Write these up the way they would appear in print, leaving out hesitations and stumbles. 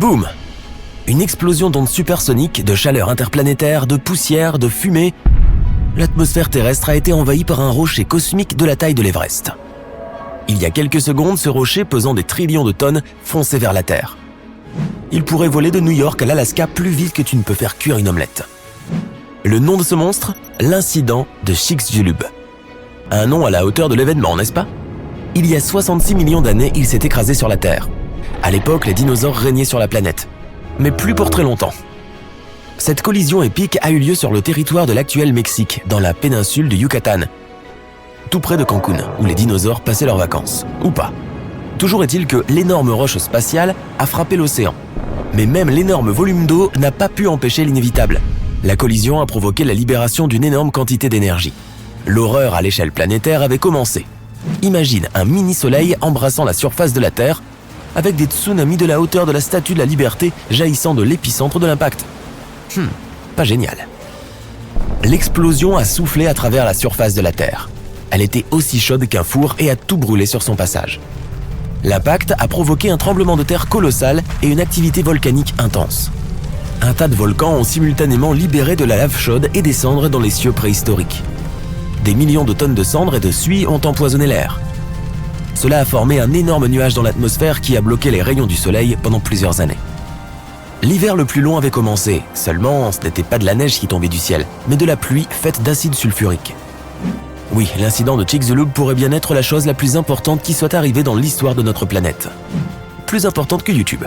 Boum! Une explosion d'ondes supersoniques, de chaleur interplanétaire, de poussière, de fumée. L'atmosphère terrestre a été envahie par un rocher cosmique de la taille de l'Everest. Il y a quelques secondes, ce rocher pesant des trillions de tonnes fonçait vers la Terre. Il pourrait voler de New York à l'Alaska plus vite que tu ne peux faire cuire une omelette. Le nom de ce monstre? L'incident de Chicxulub. Un nom à la hauteur de l'événement, n'est-ce pas? Il y a 66 millions d'années, il s'est écrasé sur la Terre. À l'époque, les dinosaures régnaient sur la planète. Mais plus pour très longtemps. Cette collision épique a eu lieu sur le territoire de l'actuel Mexique, dans la péninsule du Yucatan, tout près de Cancun, où les dinosaures passaient leurs vacances. Ou pas. Toujours est-il que l'énorme roche spatiale a frappé l'océan. Mais même l'énorme volume d'eau n'a pas pu empêcher l'inévitable. La collision a provoqué la libération d'une énorme quantité d'énergie. L'horreur à l'échelle planétaire avait commencé. Imagine un mini-soleil embrassant la surface de la Terre, avec des tsunamis de la hauteur de la Statue de la Liberté jaillissant de l'épicentre de l'impact. Pas génial. L'explosion a soufflé à travers la surface de la Terre. Elle était aussi chaude qu'un four et a tout brûlé sur son passage. L'impact a provoqué un tremblement de terre colossal et une activité volcanique intense. Un tas de volcans ont simultanément libéré de la lave chaude et des cendres dans les cieux préhistoriques. Des millions de tonnes de cendres et de suie ont empoisonné l'air. Cela a formé un énorme nuage dans l'atmosphère qui a bloqué les rayons du soleil pendant plusieurs années. L'hiver le plus long avait commencé, seulement ce n'était pas de la neige qui tombait du ciel, mais de la pluie faite d'acide sulfurique. Oui, l'incident de Chicxulub pourrait bien être la chose la plus importante qui soit arrivée dans l'histoire de notre planète. Plus importante que YouTube.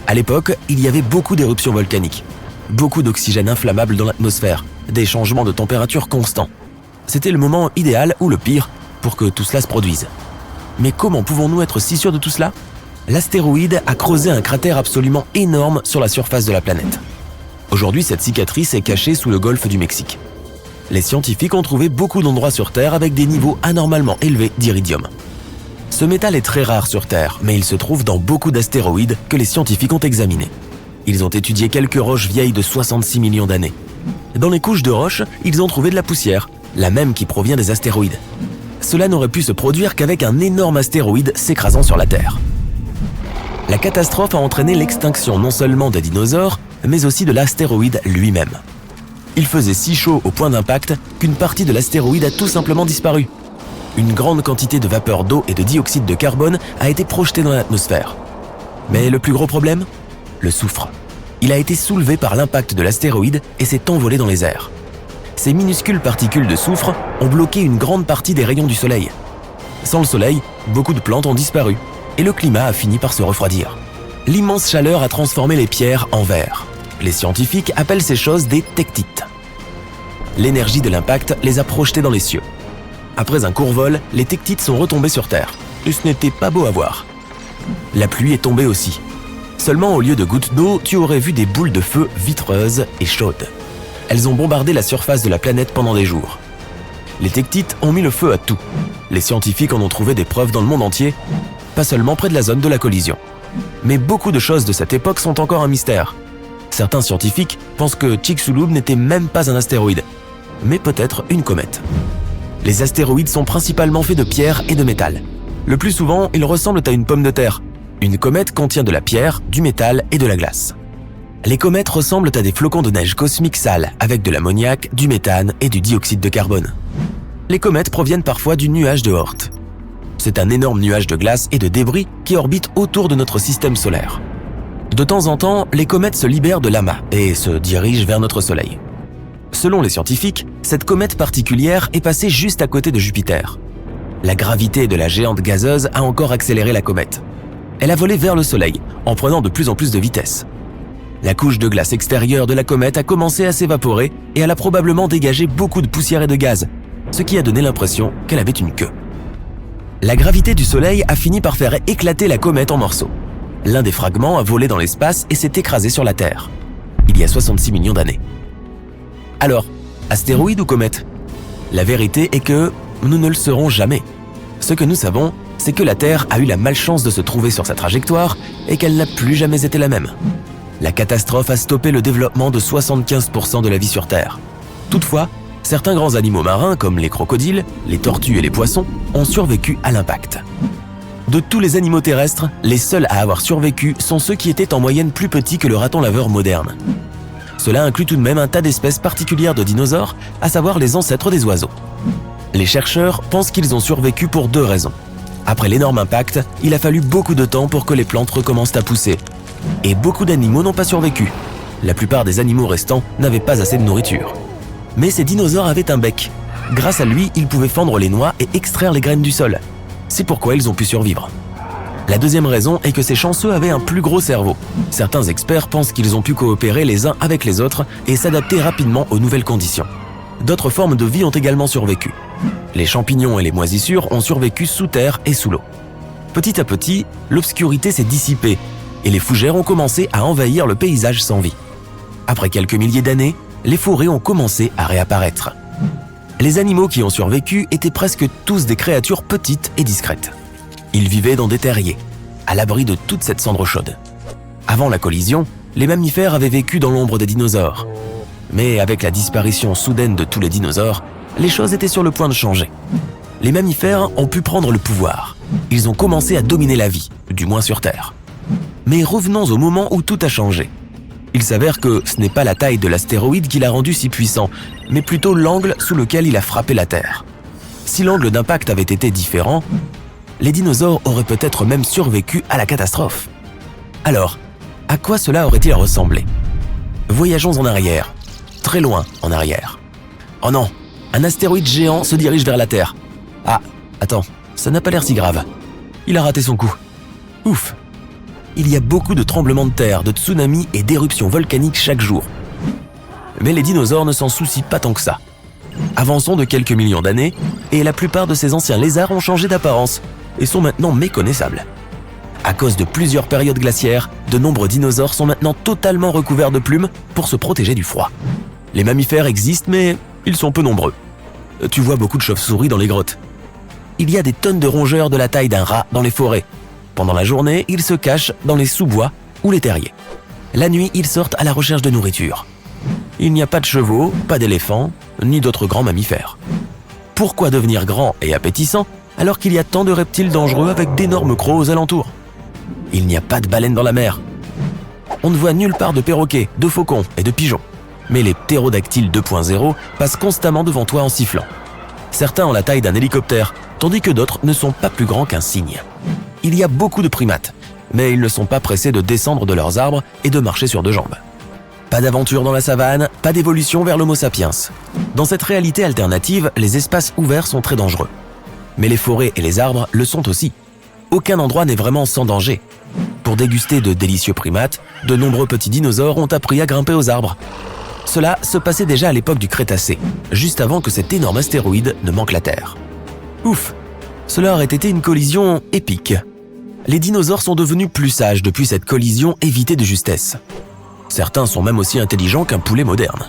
À l'époque, il y avait beaucoup d'éruptions volcaniques, beaucoup d'oxygène inflammable dans l'atmosphère, des changements de température constants. C'était le moment idéal, ou le pire, pour que tout cela se produise. Mais comment pouvons-nous être si sûrs de tout cela? L'astéroïde a creusé un cratère absolument énorme sur la surface de la planète. Aujourd'hui, cette cicatrice est cachée sous le golfe du Mexique. Les scientifiques ont trouvé beaucoup d'endroits sur Terre avec des niveaux anormalement élevés d'iridium. Ce métal est très rare sur Terre, mais il se trouve dans beaucoup d'astéroïdes que les scientifiques ont examinés. Ils ont étudié quelques roches vieilles de 66 millions d'années. Dans les couches de roches, ils ont trouvé de la poussière, la même qui provient des astéroïdes. Cela n'aurait pu se produire qu'avec un énorme astéroïde s'écrasant sur la Terre. La catastrophe a entraîné l'extinction non seulement des dinosaures, mais aussi de l'astéroïde lui-même. Il faisait si chaud au point d'impact qu'une partie de l'astéroïde a tout simplement disparu. Une grande quantité de vapeur d'eau et de dioxyde de carbone a été projetée dans l'atmosphère. Mais le plus gros problème? Le soufre. Il a été soulevé par l'impact de l'astéroïde et s'est envolé dans les airs. Ces minuscules particules de soufre ont bloqué une grande partie des rayons du soleil. Sans le soleil, beaucoup de plantes ont disparu et le climat a fini par se refroidir. L'immense chaleur a transformé les pierres en verre. Les scientifiques appellent ces choses des tectites. L'énergie de l'impact les a projetées dans les cieux. Après un court vol, les tectites sont retombées sur Terre. Et ce n'était pas beau à voir. La pluie est tombée aussi. Seulement au lieu de gouttes d'eau, tu aurais vu des boules de feu vitreuses et chaudes. Elles ont bombardé la surface de la planète pendant des jours. Les tectites ont mis le feu à tout. Les scientifiques en ont trouvé des preuves dans le monde entier, pas seulement près de la zone de la collision. Mais beaucoup de choses de cette époque sont encore un mystère. Certains scientifiques pensent que Chicxulub n'était même pas un astéroïde, mais peut-être une comète. Les astéroïdes sont principalement faits de pierre et de métal. Le plus souvent, ils ressemblent à une pomme de terre. Une comète contient de la pierre, du métal et de la glace. Les comètes ressemblent à des flocons de neige cosmiques sales avec de l'ammoniac, du méthane et du dioxyde de carbone. Les comètes proviennent parfois du nuage de Oort. C'est un énorme nuage de glace et de débris qui orbite autour de notre système solaire. De temps en temps, les comètes se libèrent de l'amas et se dirigent vers notre Soleil. Selon les scientifiques, cette comète particulière est passée juste à côté de Jupiter. La gravité de la géante gazeuse a encore accéléré la comète. Elle a volé vers le Soleil, en prenant de plus en plus de vitesse. La couche de glace extérieure de la comète a commencé à s'évaporer et elle a probablement dégagé beaucoup de poussière et de gaz, ce qui a donné l'impression qu'elle avait une queue. La gravité du Soleil a fini par faire éclater la comète en morceaux. L'un des fragments a volé dans l'espace et s'est écrasé sur la Terre, il y a 66 millions d'années. Alors, astéroïde ou comète? La vérité est que nous ne le saurons jamais. Ce que nous savons, c'est que la Terre a eu la malchance de se trouver sur sa trajectoire et qu'elle n'a plus jamais été la même. La catastrophe a stoppé le développement de 75% de la vie sur Terre. Toutefois, certains grands animaux marins comme les crocodiles, les tortues et les poissons ont survécu à l'impact. De tous les animaux terrestres, les seuls à avoir survécu sont ceux qui étaient en moyenne plus petits que le raton laveur moderne. Cela inclut tout de même un tas d'espèces particulières de dinosaures, à savoir les ancêtres des oiseaux. Les chercheurs pensent qu'ils ont survécu pour 2 raisons. Après l'énorme impact, il a fallu beaucoup de temps pour que les plantes recommencent à pousser. Et beaucoup d'animaux n'ont pas survécu. La plupart des animaux restants n'avaient pas assez de nourriture. Mais ces dinosaures avaient un bec. Grâce à lui, ils pouvaient fendre les noix et extraire les graines du sol. C'est pourquoi ils ont pu survivre. La deuxième raison est que ces chanceux avaient un plus gros cerveau. Certains experts pensent qu'ils ont pu coopérer les uns avec les autres et s'adapter rapidement aux nouvelles conditions. D'autres formes de vie ont également survécu. Les champignons et les moisissures ont survécu sous terre et sous l'eau. Petit à petit, l'obscurité s'est dissipée et les fougères ont commencé à envahir le paysage sans vie. Après quelques milliers d'années, les forêts ont commencé à réapparaître. Les animaux qui ont survécu étaient presque tous des créatures petites et discrètes. Ils vivaient dans des terriers, à l'abri de toute cette cendre chaude. Avant la collision, les mammifères avaient vécu dans l'ombre des dinosaures. Mais avec la disparition soudaine de tous les dinosaures, les choses étaient sur le point de changer. Les mammifères ont pu prendre le pouvoir. Ils ont commencé à dominer la vie, du moins sur Terre. Mais revenons au moment où tout a changé. Il s'avère que ce n'est pas la taille de l'astéroïde qui l'a rendu si puissant, mais plutôt l'angle sous lequel il a frappé la Terre. Si l'angle d'impact avait été différent, les dinosaures auraient peut-être même survécu à la catastrophe. Alors, à quoi cela aurait-il ressemblé? Voyageons en arrière, très loin en arrière. Oh non, un astéroïde géant se dirige vers la Terre. Ah, attends, ça n'a pas l'air si grave. Il a raté son coup. Ouf! Il y a beaucoup de tremblements de terre, de tsunamis et d'éruptions volcaniques chaque jour. Mais les dinosaures ne s'en soucient pas tant que ça. Avançons de quelques millions d'années, et la plupart de ces anciens lézards ont changé d'apparence et sont maintenant méconnaissables. À cause de plusieurs périodes glaciaires, de nombreux dinosaures sont maintenant totalement recouverts de plumes pour se protéger du froid. Les mammifères existent, mais ils sont peu nombreux. Tu vois beaucoup de chauves-souris dans les grottes. Il y a des tonnes de rongeurs de la taille d'un rat dans les forêts. Pendant la journée, ils se cachent dans les sous-bois ou les terriers. La nuit, ils sortent à la recherche de nourriture. Il n'y a pas de chevaux, pas d'éléphants, ni d'autres grands mammifères. Pourquoi devenir grand et appétissant alors qu'il y a tant de reptiles dangereux avec d'énormes crocs aux alentours? Il n'y a pas de baleines dans la mer. On ne voit nulle part de perroquets, de faucons et de pigeons. Mais les ptérodactyles 2.0 passent constamment devant toi en sifflant. Certains ont la taille d'un hélicoptère, tandis que d'autres ne sont pas plus grands qu'un cygne. Il y a beaucoup de primates, mais ils ne sont pas pressés de descendre de leurs arbres et de marcher sur 2 jambes. Pas d'aventure dans la savane, pas d'évolution vers l'Homo sapiens. Dans cette réalité alternative, les espaces ouverts sont très dangereux. Mais les forêts et les arbres le sont aussi. Aucun endroit n'est vraiment sans danger. Pour déguster de délicieux primates, de nombreux petits dinosaures ont appris à grimper aux arbres. Cela se passait déjà à l'époque du Crétacé, juste avant que cet énorme astéroïde ne manque la Terre. Ouf, cela aurait été une collision épique. Les dinosaures sont devenus plus sages depuis cette collision évitée de justesse. Certains sont même aussi intelligents qu'un poulet moderne.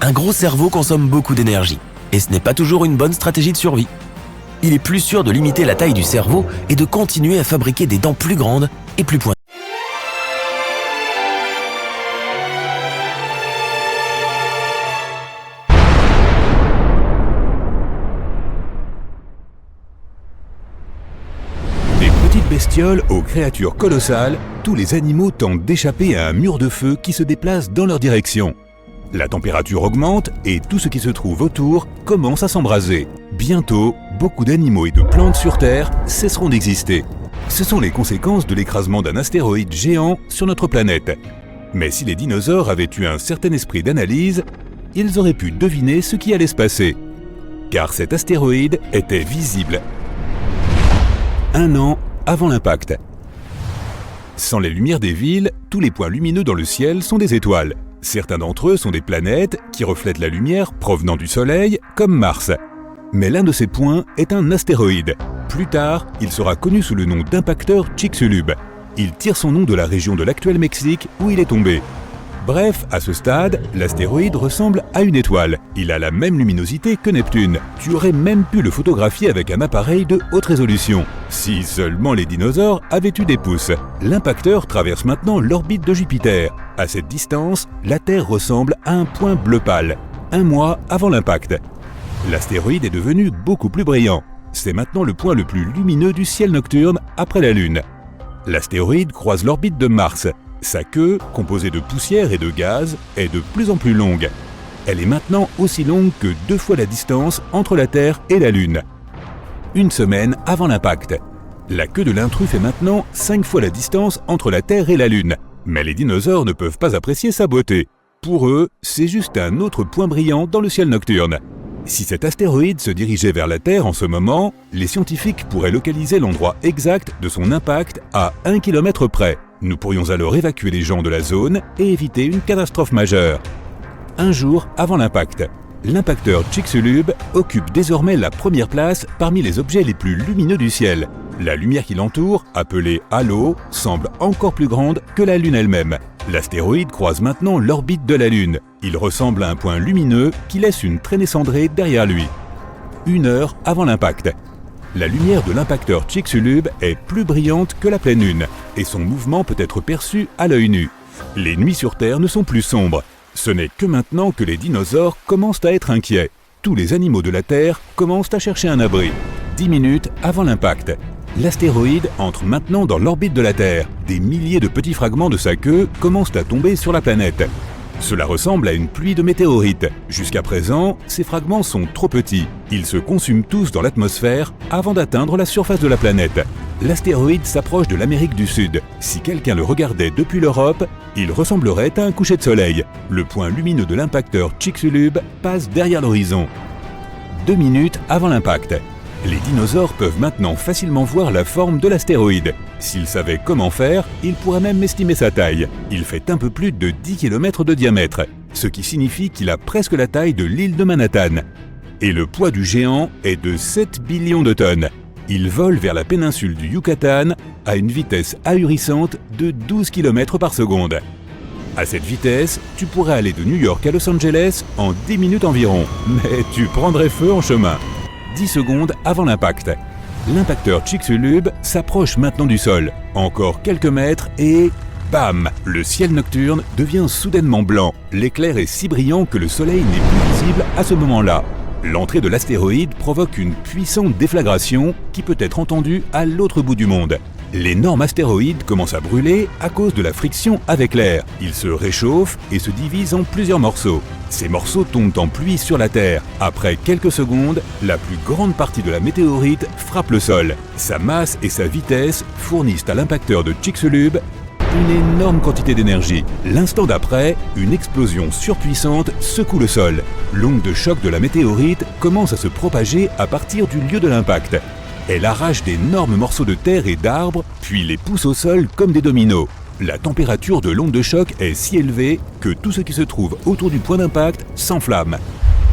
Un gros cerveau consomme beaucoup d'énergie, et ce n'est pas toujours une bonne stratégie de survie. Il est plus sûr de limiter la taille du cerveau et de continuer à fabriquer des dents plus grandes et plus pointues. Des petites bestioles aux créatures colossales, tous les animaux tentent d'échapper à un mur de feu qui se déplace dans leur direction. La température augmente et tout ce qui se trouve autour commence à s'embraser. Bientôt, beaucoup d'animaux et de plantes sur Terre cesseront d'exister. Ce sont les conséquences de l'écrasement d'un astéroïde géant sur notre planète. Mais si les dinosaures avaient eu un certain esprit d'analyse, ils auraient pu deviner ce qui allait se passer. Car cet astéroïde était visible 1 an avant l'impact. Sans les lumières des villes, tous les points lumineux dans le ciel sont des étoiles. Certains d'entre eux sont des planètes qui reflètent la lumière provenant du Soleil, comme Mars. Mais l'un de ces points est un astéroïde. Plus tard, il sera connu sous le nom d'impacteur Chicxulub. Il tire son nom de la région de l'actuel Mexique où il est tombé. Bref, à ce stade, l'astéroïde ressemble à une étoile. Il a la même luminosité que Neptune. Tu aurais même pu le photographier avec un appareil de haute résolution. Si seulement les dinosaures avaient eu des pouces. L'impacteur traverse maintenant l'orbite de Jupiter. À cette distance, la Terre ressemble à un point bleu pâle, 1 mois avant l'impact. L'astéroïde est devenu beaucoup plus brillant. c'est maintenant le point le plus lumineux du ciel nocturne après la Lune. L'astéroïde croise l'orbite de Mars. Sa queue, composée de poussière et de gaz, est de plus en plus longue. Elle est maintenant aussi longue que 2 fois la distance entre la Terre et la Lune. Une semaine avant l'impact. La queue de l'intrus fait maintenant 5 fois la distance entre la Terre et la Lune. Mais les dinosaures ne peuvent pas apprécier sa beauté. Pour eux, c'est juste un autre point brillant dans le ciel nocturne. Si cet astéroïde se dirigeait vers la Terre en ce moment, les scientifiques pourraient localiser l'endroit exact de son impact à 1 km près. Nous pourrions alors évacuer les gens de la zone et éviter une catastrophe majeure. Un jour avant l'impact, l'impacteur Chicxulub occupe désormais la première place parmi les objets les plus lumineux du ciel. La lumière qui l'entoure, appelée halo, semble encore plus grande que la Lune elle-même. L'astéroïde croise maintenant l'orbite de la Lune. Il ressemble à un point lumineux qui laisse une traînée cendrée derrière lui. 1 heure avant l'impact. La lumière de l'impacteur Chicxulub est plus brillante que la pleine Lune, et son mouvement peut être perçu à l'œil nu. Les nuits sur Terre ne sont plus sombres. Ce n'est que maintenant que les dinosaures commencent à être inquiets. Tous les animaux de la Terre commencent à chercher un abri. 10 minutes avant l'impact. L'astéroïde entre maintenant dans l'orbite de la Terre. Des milliers de petits fragments de sa queue commencent à tomber sur la planète. Cela ressemble à une pluie de météorites. Jusqu'à présent, ces fragments sont trop petits. Ils se consument tous dans l'atmosphère avant d'atteindre la surface de la planète. L'astéroïde s'approche de l'Amérique du Sud. Si quelqu'un le regardait depuis l'Europe, il ressemblerait à un coucher de soleil. Le point lumineux de l'impacteur Chicxulub passe derrière l'horizon. 2 minutes avant l'impact. Les dinosaures peuvent maintenant facilement voir la forme de l'astéroïde. S'ils savaient comment faire, ils pourraient même estimer sa taille. Il fait un peu plus de 10 km de diamètre, ce qui signifie qu'il a presque la taille de l'île de Manhattan. Et le poids du géant est de 7 billions de tonnes. Il vole vers la péninsule du Yucatan à une vitesse ahurissante de 12 km par seconde. À cette vitesse, tu pourrais aller de New York à Los Angeles en 10 minutes environ, mais tu prendrais feu en chemin. 10 secondes avant l'impact. L'impacteur Chicxulub s'approche maintenant du sol. Encore quelques mètres et... bam! Le ciel nocturne devient soudainement blanc. L'éclair est si brillant que le soleil n'est plus visible à ce moment-là. L'entrée de l'astéroïde provoque une puissante déflagration qui peut être entendue à l'autre bout du monde. L'énorme astéroïde commence à brûler à cause de la friction avec l'air. Il se réchauffe et se divise en plusieurs morceaux. Ces morceaux tombent en pluie sur la Terre. Après quelques secondes, la plus grande partie de la météorite frappe le sol. Sa masse et sa vitesse fournissent à l'impacteur de Chicxulub une énorme quantité d'énergie. L'instant d'après, une explosion surpuissante secoue le sol. L'onde de choc de la météorite commence à se propager à partir du lieu de l'impact. Elle arrache d'énormes morceaux de terre et d'arbres, puis les pousse au sol comme des dominos. La température de l'onde de choc est si élevée que tout ce qui se trouve autour du point d'impact s'enflamme.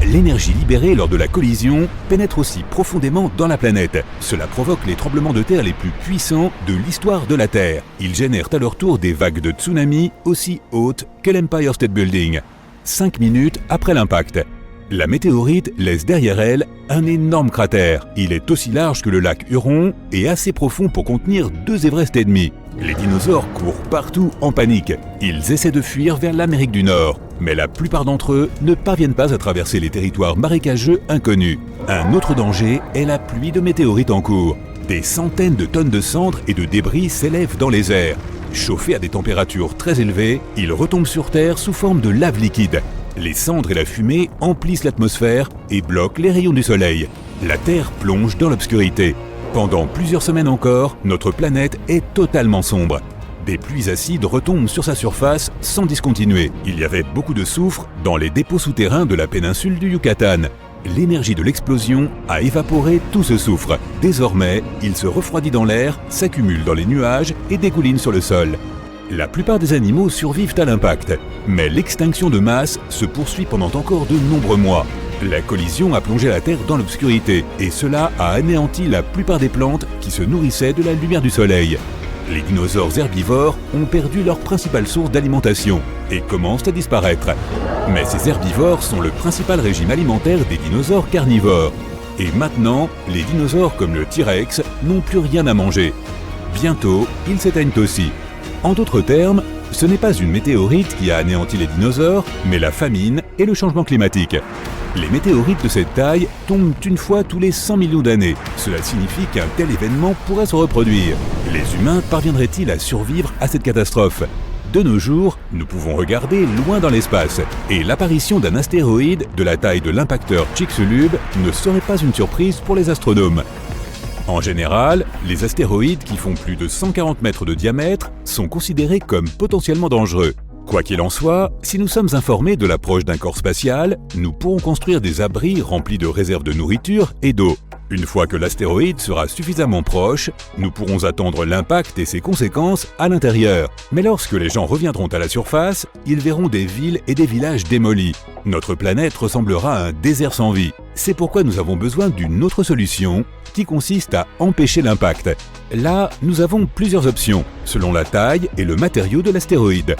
L'énergie libérée lors de la collision pénètre aussi profondément dans la planète. Cela provoque les tremblements de terre les plus puissants de l'histoire de la Terre. Ils génèrent à leur tour des vagues de tsunami aussi hautes que l'Empire State Building. 5 minutes après l'impact. La météorite laisse derrière elle un énorme cratère. Il est aussi large que le lac Huron et assez profond pour contenir 2 Everest et demi. Les dinosaures courent partout en panique. Ils essaient de fuir vers l'Amérique du Nord, mais la plupart d'entre eux ne parviennent pas à traverser les territoires marécageux inconnus. Un autre danger est la pluie de météorites en cours. Des centaines de tonnes de cendres et de débris s'élèvent dans les airs. Chauffés à des températures très élevées, ils retombent sur Terre sous forme de lave liquide. Les cendres et la fumée emplissent l'atmosphère et bloquent les rayons du soleil. La Terre plonge dans l'obscurité. Pendant plusieurs semaines encore, notre planète est totalement sombre. Des pluies acides retombent sur sa surface sans discontinuer. Il y avait beaucoup de soufre dans les dépôts souterrains de la péninsule du Yucatan. L'énergie de l'explosion a évaporé tout ce soufre. Désormais, il se refroidit dans l'air, s'accumule dans les nuages et dégouline sur le sol. La plupart des animaux survivent à l'impact, mais l'extinction de masse se poursuit pendant encore de nombreux mois. La collision a plongé la Terre dans l'obscurité, et cela a anéanti la plupart des plantes qui se nourrissaient de la lumière du soleil. Les dinosaures herbivores ont perdu leur principale source d'alimentation et commencent à disparaître. Mais ces herbivores sont le principal régime alimentaire des dinosaures carnivores. Et maintenant, les dinosaures comme le T-Rex n'ont plus rien à manger. Bientôt, ils s'éteignent aussi. En d'autres termes, ce n'est pas une météorite qui a anéanti les dinosaures, mais la famine et le changement climatique. Les météorites de cette taille tombent une fois tous les 100 millions d'années. Cela signifie qu'un tel événement pourrait se reproduire. Les humains parviendraient-ils à survivre à cette catastrophe ? De nos jours, nous pouvons regarder loin dans l'espace, et l'apparition d'un astéroïde de la taille de l'impacteur Chicxulub ne serait pas une surprise pour les astronomes. En général, les astéroïdes qui font plus de 140 mètres de diamètre sont considérés comme potentiellement dangereux. Quoi qu'il en soit, si nous sommes informés de l'approche d'un corps spatial, nous pourrons construire des abris remplis de réserves de nourriture et d'eau. Une fois que l'astéroïde sera suffisamment proche, nous pourrons attendre l'impact et ses conséquences à l'intérieur. Mais lorsque les gens reviendront à la surface, ils verront des villes et des villages démolis. Notre planète ressemblera à un désert sans vie. C'est pourquoi nous avons besoin d'une autre solution qui consiste à empêcher l'impact. Là, nous avons plusieurs options, selon la taille et le matériau de l'astéroïde.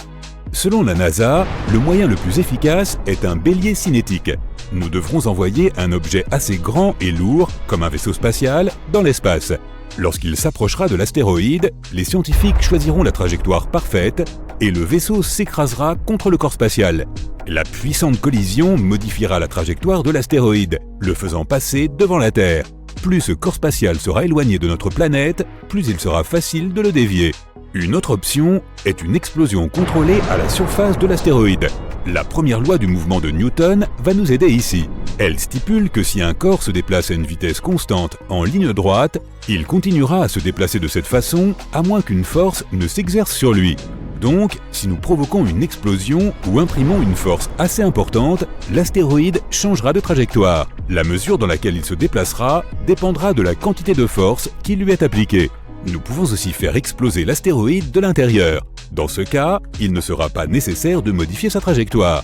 Selon la NASA, le moyen le plus efficace est un bélier cinétique. Nous devrons envoyer un objet assez grand et lourd, comme un vaisseau spatial, dans l'espace. Lorsqu'il s'approchera de l'astéroïde, les scientifiques choisiront la trajectoire parfaite et le vaisseau s'écrasera contre le corps spatial. La puissante collision modifiera la trajectoire de l'astéroïde, le faisant passer devant la Terre. Plus ce corps spatial sera éloigné de notre planète, plus il sera facile de le dévier. Une autre option est une explosion contrôlée à la surface de l'astéroïde. La première loi du mouvement de Newton va nous aider ici. Elle stipule que si un corps se déplace à une vitesse constante en ligne droite, il continuera à se déplacer de cette façon à moins qu'une force ne s'exerce sur lui. Donc, si nous provoquons une explosion ou imprimons une force assez importante, l'astéroïde changera de trajectoire. La mesure dans laquelle il se déplacera dépendra de la quantité de force qui lui est appliquée. Nous pouvons aussi faire exploser l'astéroïde de l'intérieur. Dans ce cas, il ne sera pas nécessaire de modifier sa trajectoire.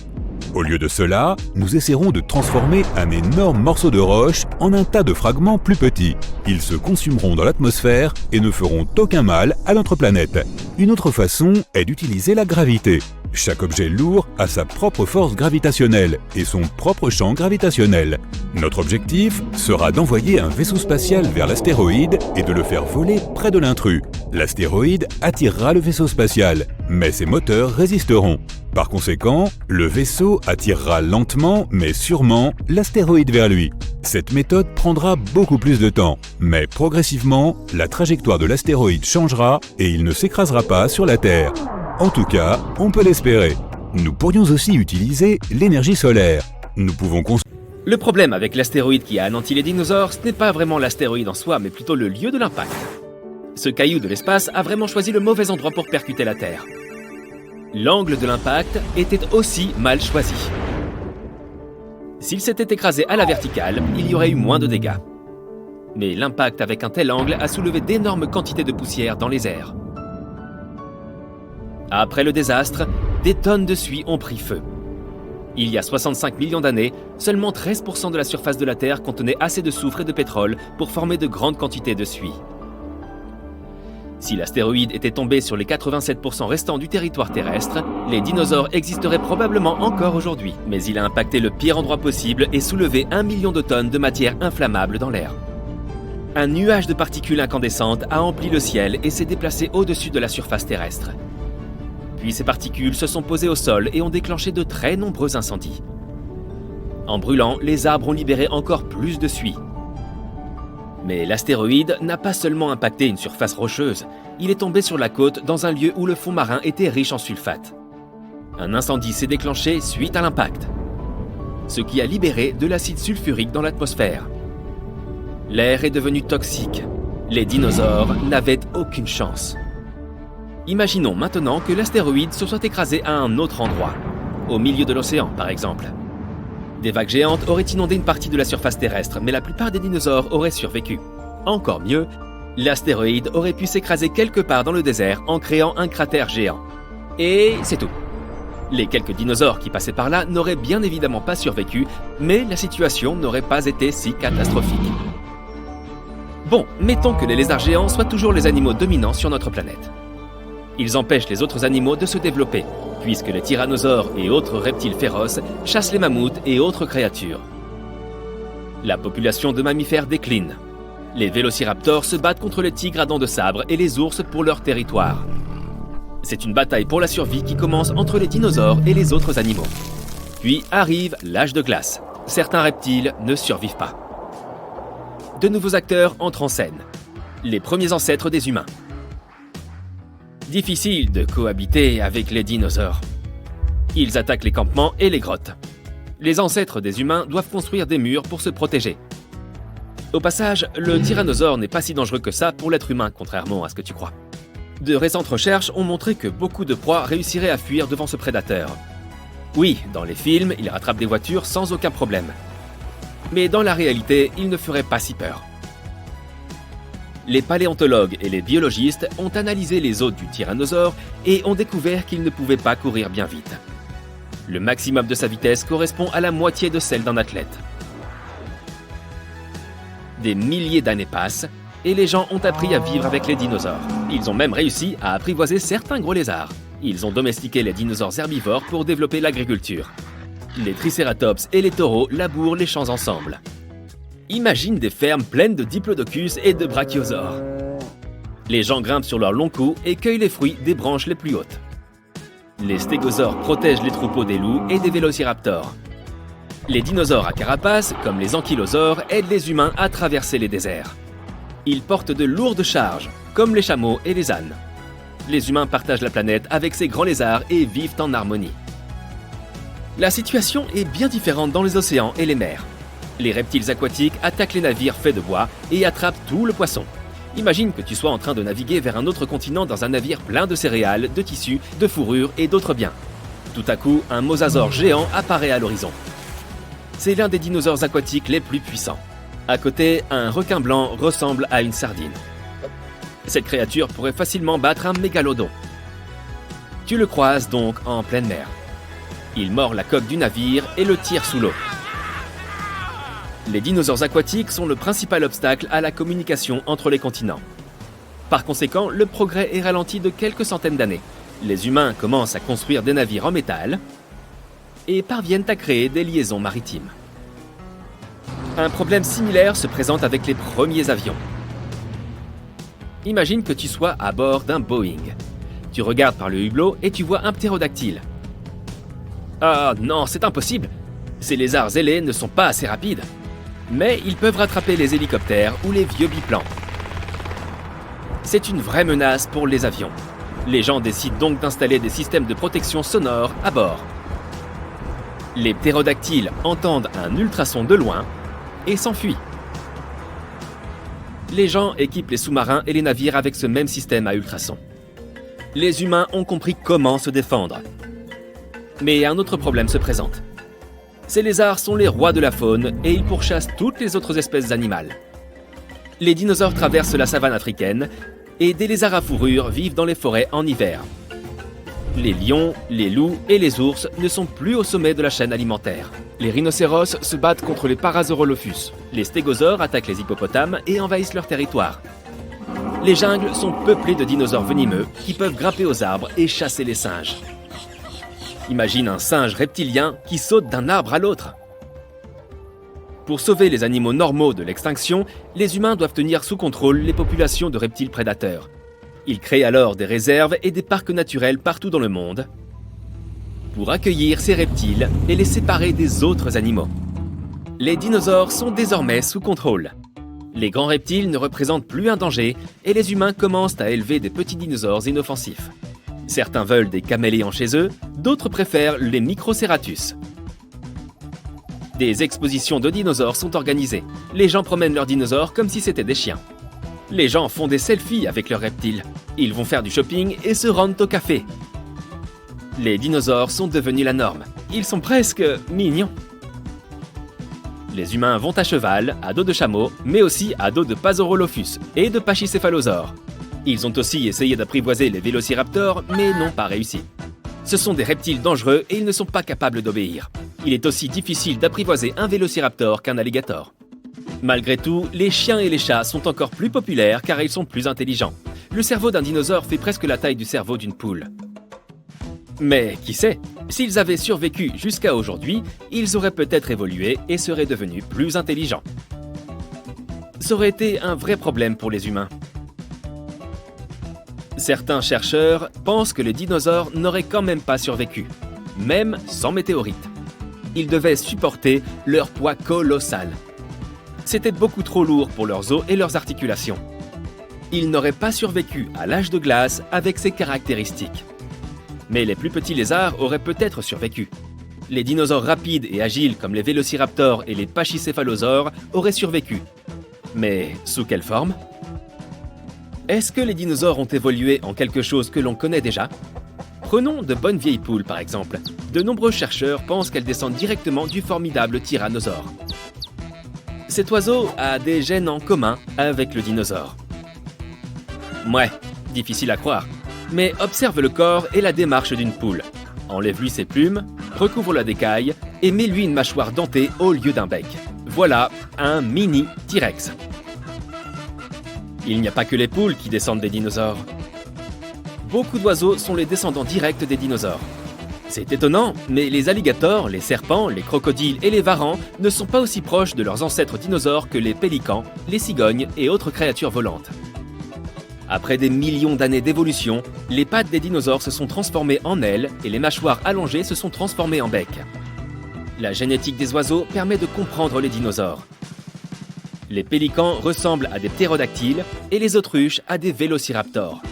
Au lieu de cela, nous essaierons de transformer un énorme morceau de roche en un tas de fragments plus petits. Ils se consumeront dans l'atmosphère et ne feront aucun mal à notre planète. Une autre façon est d'utiliser la gravité. Chaque objet lourd a sa propre force gravitationnelle et son propre champ gravitationnel. Notre objectif sera d'envoyer un vaisseau spatial vers l'astéroïde et de le faire voler près de l'intrus. L'astéroïde attirera le vaisseau spatial, mais ses moteurs résisteront. Par conséquent, le vaisseau attirera lentement mais sûrement l'astéroïde vers lui. Cette méthode prendra beaucoup plus de temps, mais progressivement, la trajectoire de l'astéroïde changera et il ne s'écrasera pas sur la Terre. En tout cas, on peut l'espérer. Nous pourrions aussi utiliser l'énergie solaire. Nous pouvons Le problème avec l'astéroïde qui a anéanti les dinosaures, ce n'est pas vraiment l'astéroïde en soi, mais plutôt le lieu de l'impact. Ce caillou de l'espace a vraiment choisi le mauvais endroit pour percuter la Terre. L'angle de l'impact était aussi mal choisi. S'il s'était écrasé à la verticale, il y aurait eu moins de dégâts. Mais l'impact avec un tel angle a soulevé d'énormes quantités de poussière dans les airs. Après le désastre, des tonnes de suie ont pris feu. Il y a 65 millions d'années, seulement 13% de la surface de la Terre contenait assez de soufre et de pétrole pour former de grandes quantités de suie. Si l'astéroïde était tombé sur les 87% restants du territoire terrestre, les dinosaures existeraient probablement encore aujourd'hui. Mais il a impacté le pire endroit possible et soulevé 1 million de tonnes de matière inflammable dans l'air. Un nuage de particules incandescentes a empli le ciel et s'est déplacé au-dessus de la surface terrestre. Puis ces particules se sont posées au sol et ont déclenché de très nombreux incendies. En brûlant, les arbres ont libéré encore plus de suie. Mais l'astéroïde n'a pas seulement impacté une surface rocheuse, il est tombé sur la côte dans un lieu où le fond marin était riche en sulfate. Un incendie s'est déclenché suite à l'impact, ce qui a libéré de l'acide sulfurique dans l'atmosphère. L'air est devenu toxique. Les dinosaures n'avaient aucune chance. Imaginons maintenant que l'astéroïde se soit écrasé à un autre endroit, au milieu de l'océan par exemple. Des vagues géantes auraient inondé une partie de la surface terrestre, mais la plupart des dinosaures auraient survécu. Encore mieux, l'astéroïde aurait pu s'écraser quelque part dans le désert en créant un cratère géant. Et c'est tout. Les quelques dinosaures qui passaient par là n'auraient bien évidemment pas survécu, mais la situation n'aurait pas été si catastrophique. Bon, mettons que les lézards géants soient toujours les animaux dominants sur notre planète. Ils empêchent les autres animaux de se développer, puisque les tyrannosaures et autres reptiles féroces chassent les mammouths et autres créatures. La population de mammifères décline. Les vélociraptors se battent contre les tigres à dents de sabre et les ours pour leur territoire. C'est une bataille pour la survie qui commence entre les dinosaures et les autres animaux. Puis arrive l'âge de glace. certains reptiles ne survivent pas. De nouveaux acteurs entrent en scène. Les premiers ancêtres des humains. Difficile de cohabiter avec les dinosaures. Ils attaquent les campements et les grottes. Les ancêtres des humains doivent construire des murs pour se protéger. Au passage, le tyrannosaure n'est pas si dangereux que ça pour l'être humain, contrairement à ce que tu crois. De récentes recherches ont montré que beaucoup de proies réussiraient à fuir devant ce prédateur. Oui, dans les films, il rattrape des voitures sans aucun problème. Mais dans la réalité, il ne ferait pas si peur. Les paléontologues et les biologistes ont analysé les os du tyrannosaure et ont découvert qu'il ne pouvait pas courir bien vite. Le maximum de sa vitesse correspond à la moitié de celle d'un athlète. Des milliers d'années passent et les gens ont appris à vivre avec les dinosaures. Ils ont même réussi à apprivoiser certains gros lézards. Ils ont domestiqué les dinosaures herbivores pour développer l'agriculture. Les tricératops et les taureaux labourent les champs ensemble. Imagine des fermes pleines de diplodocus et de brachiosaures. Les gens grimpent sur leurs longs coups et cueillent les fruits des branches les plus hautes. Les stégosaures protègent les troupeaux des loups et des vélociraptors. Les dinosaures à carapace, comme les ankylosaures, aident les humains à traverser les déserts. Ils portent de lourdes charges, comme les chameaux et les ânes. Les humains partagent la planète avec ces grands lézards et vivent en harmonie. La situation est bien différente dans les océans et les mers. Les reptiles aquatiques attaquent les navires faits de bois et attrapent tout le poisson. Imagine que tu sois en train de naviguer vers un autre continent dans un navire plein de céréales, de tissus, de fourrures et d'autres biens. Tout à coup, un mosasaure géant apparaît à l'horizon. C'est l'un des dinosaures aquatiques les plus puissants. À côté, un requin blanc ressemble à une sardine. Cette créature pourrait facilement battre un mégalodon. Tu le croises donc en pleine mer. Il mord la coque du navire et le tire sous l'eau. Les dinosaures aquatiques sont le principal obstacle à la communication entre les continents. Par conséquent, le progrès est ralenti de quelques centaines d'années. Les humains commencent à construire des navires en métal et parviennent à créer des liaisons maritimes. Un problème similaire se présente avec les premiers avions. Imagine que tu sois à bord d'un Boeing. Tu regardes par le hublot et tu vois un ptérodactyle. Ah non, c'est impossible! Ces lézards ailés ne sont pas assez rapides. Mais ils peuvent rattraper les hélicoptères ou les vieux biplans. C'est une vraie menace pour les avions. Les gens décident donc d'installer des systèmes de protection sonore à bord. Les ptérodactyles entendent un ultrason de loin et s'enfuient. Les gens équipent les sous-marins et les navires avec ce même système à ultrasons. Les humains ont compris comment se défendre. Mais un autre problème se présente. Ces lézards sont les rois de la faune et ils pourchassent toutes les autres espèces animales. Les dinosaures traversent la savane africaine et des lézards à fourrure vivent dans les forêts en hiver. Les lions, les loups et les ours ne sont plus au sommet de la chaîne alimentaire. Les rhinocéros se battent contre les Parasaurolophus. Les stégosaures attaquent les hippopotames et envahissent leur territoire. Les jungles sont peuplées de dinosaures venimeux qui peuvent grimper aux arbres et chasser les singes. Imagine un singe reptilien qui saute d'un arbre à l'autre. Pour sauver les animaux normaux de l'extinction, les humains doivent tenir sous contrôle les populations de reptiles prédateurs. Ils créent alors des réserves et des parcs naturels partout dans le monde pour accueillir ces reptiles et les séparer des autres animaux. Les dinosaures sont désormais sous contrôle. Les grands reptiles ne représentent plus un danger et les humains commencent à élever des petits dinosaures inoffensifs. Certains veulent des caméléons chez eux, d'autres préfèrent les Microceratus. Des expositions de dinosaures sont organisées. Les gens promènent leurs dinosaures comme si c'était des chiens. Les gens font des selfies avec leurs reptiles. Ils vont faire du shopping et se rendent au café. Les dinosaures sont devenus la norme. Ils sont presque mignons. Les humains vont à cheval, à dos de chameau, mais aussi à dos de Pasaurolophus et de Pachycéphalosaures. Ils ont aussi essayé d'apprivoiser les vélociraptors, mais n'ont pas réussi. Ce sont des reptiles dangereux et ils ne sont pas capables d'obéir. Il est aussi difficile d'apprivoiser un vélociraptor qu'un alligator. Malgré tout, les chiens et les chats sont encore plus populaires car ils sont plus intelligents. Le cerveau d'un dinosaure fait presque la taille du cerveau d'une poule. Mais qui sait, s'ils avaient survécu jusqu'à aujourd'hui, ils auraient peut-être évolué et seraient devenus plus intelligents. Ça aurait été un vrai problème pour les humains. Certains chercheurs pensent que les dinosaures n'auraient quand même pas survécu, même sans météorite. ils devaient supporter leur poids colossal. C'était beaucoup trop lourd pour leurs os et leurs articulations. Ils n'auraient pas survécu à l'âge de glace avec ces caractéristiques. Mais les plus petits lézards auraient peut-être survécu. Les dinosaures rapides et agiles comme les vélociraptors et les pachycéphalosaures auraient survécu. Mais sous quelle forme ? Est-ce que les dinosaures ont évolué en quelque chose que l'on connaît déjà ? Prenons de bonnes vieilles poules par exemple. De nombreux chercheurs pensent qu'elles descendent directement du formidable tyrannosaure. Cet oiseau a des gènes en commun avec le dinosaure. Ouais, difficile à croire. Mais observe le corps et la démarche d'une poule. Enlève-lui ses plumes, recouvre-la d'écailles et mets-lui une mâchoire dentée au lieu d'un bec. Voilà un mini T-Rex. Il n'y a pas que les poules qui descendent des dinosaures. Beaucoup d'oiseaux sont les descendants directs des dinosaures. C'est étonnant, mais les alligators, les serpents, les crocodiles et les varans ne sont pas aussi proches de leurs ancêtres dinosaures que les pélicans, les cigognes et autres créatures volantes. Après des millions d'années d'évolution, les pattes des dinosaures se sont transformées en ailes et les mâchoires allongées se sont transformées en bec. La génétique des oiseaux permet de comprendre les dinosaures. Les pélicans ressemblent à des ptérodactyles et les autruches à des vélociraptors.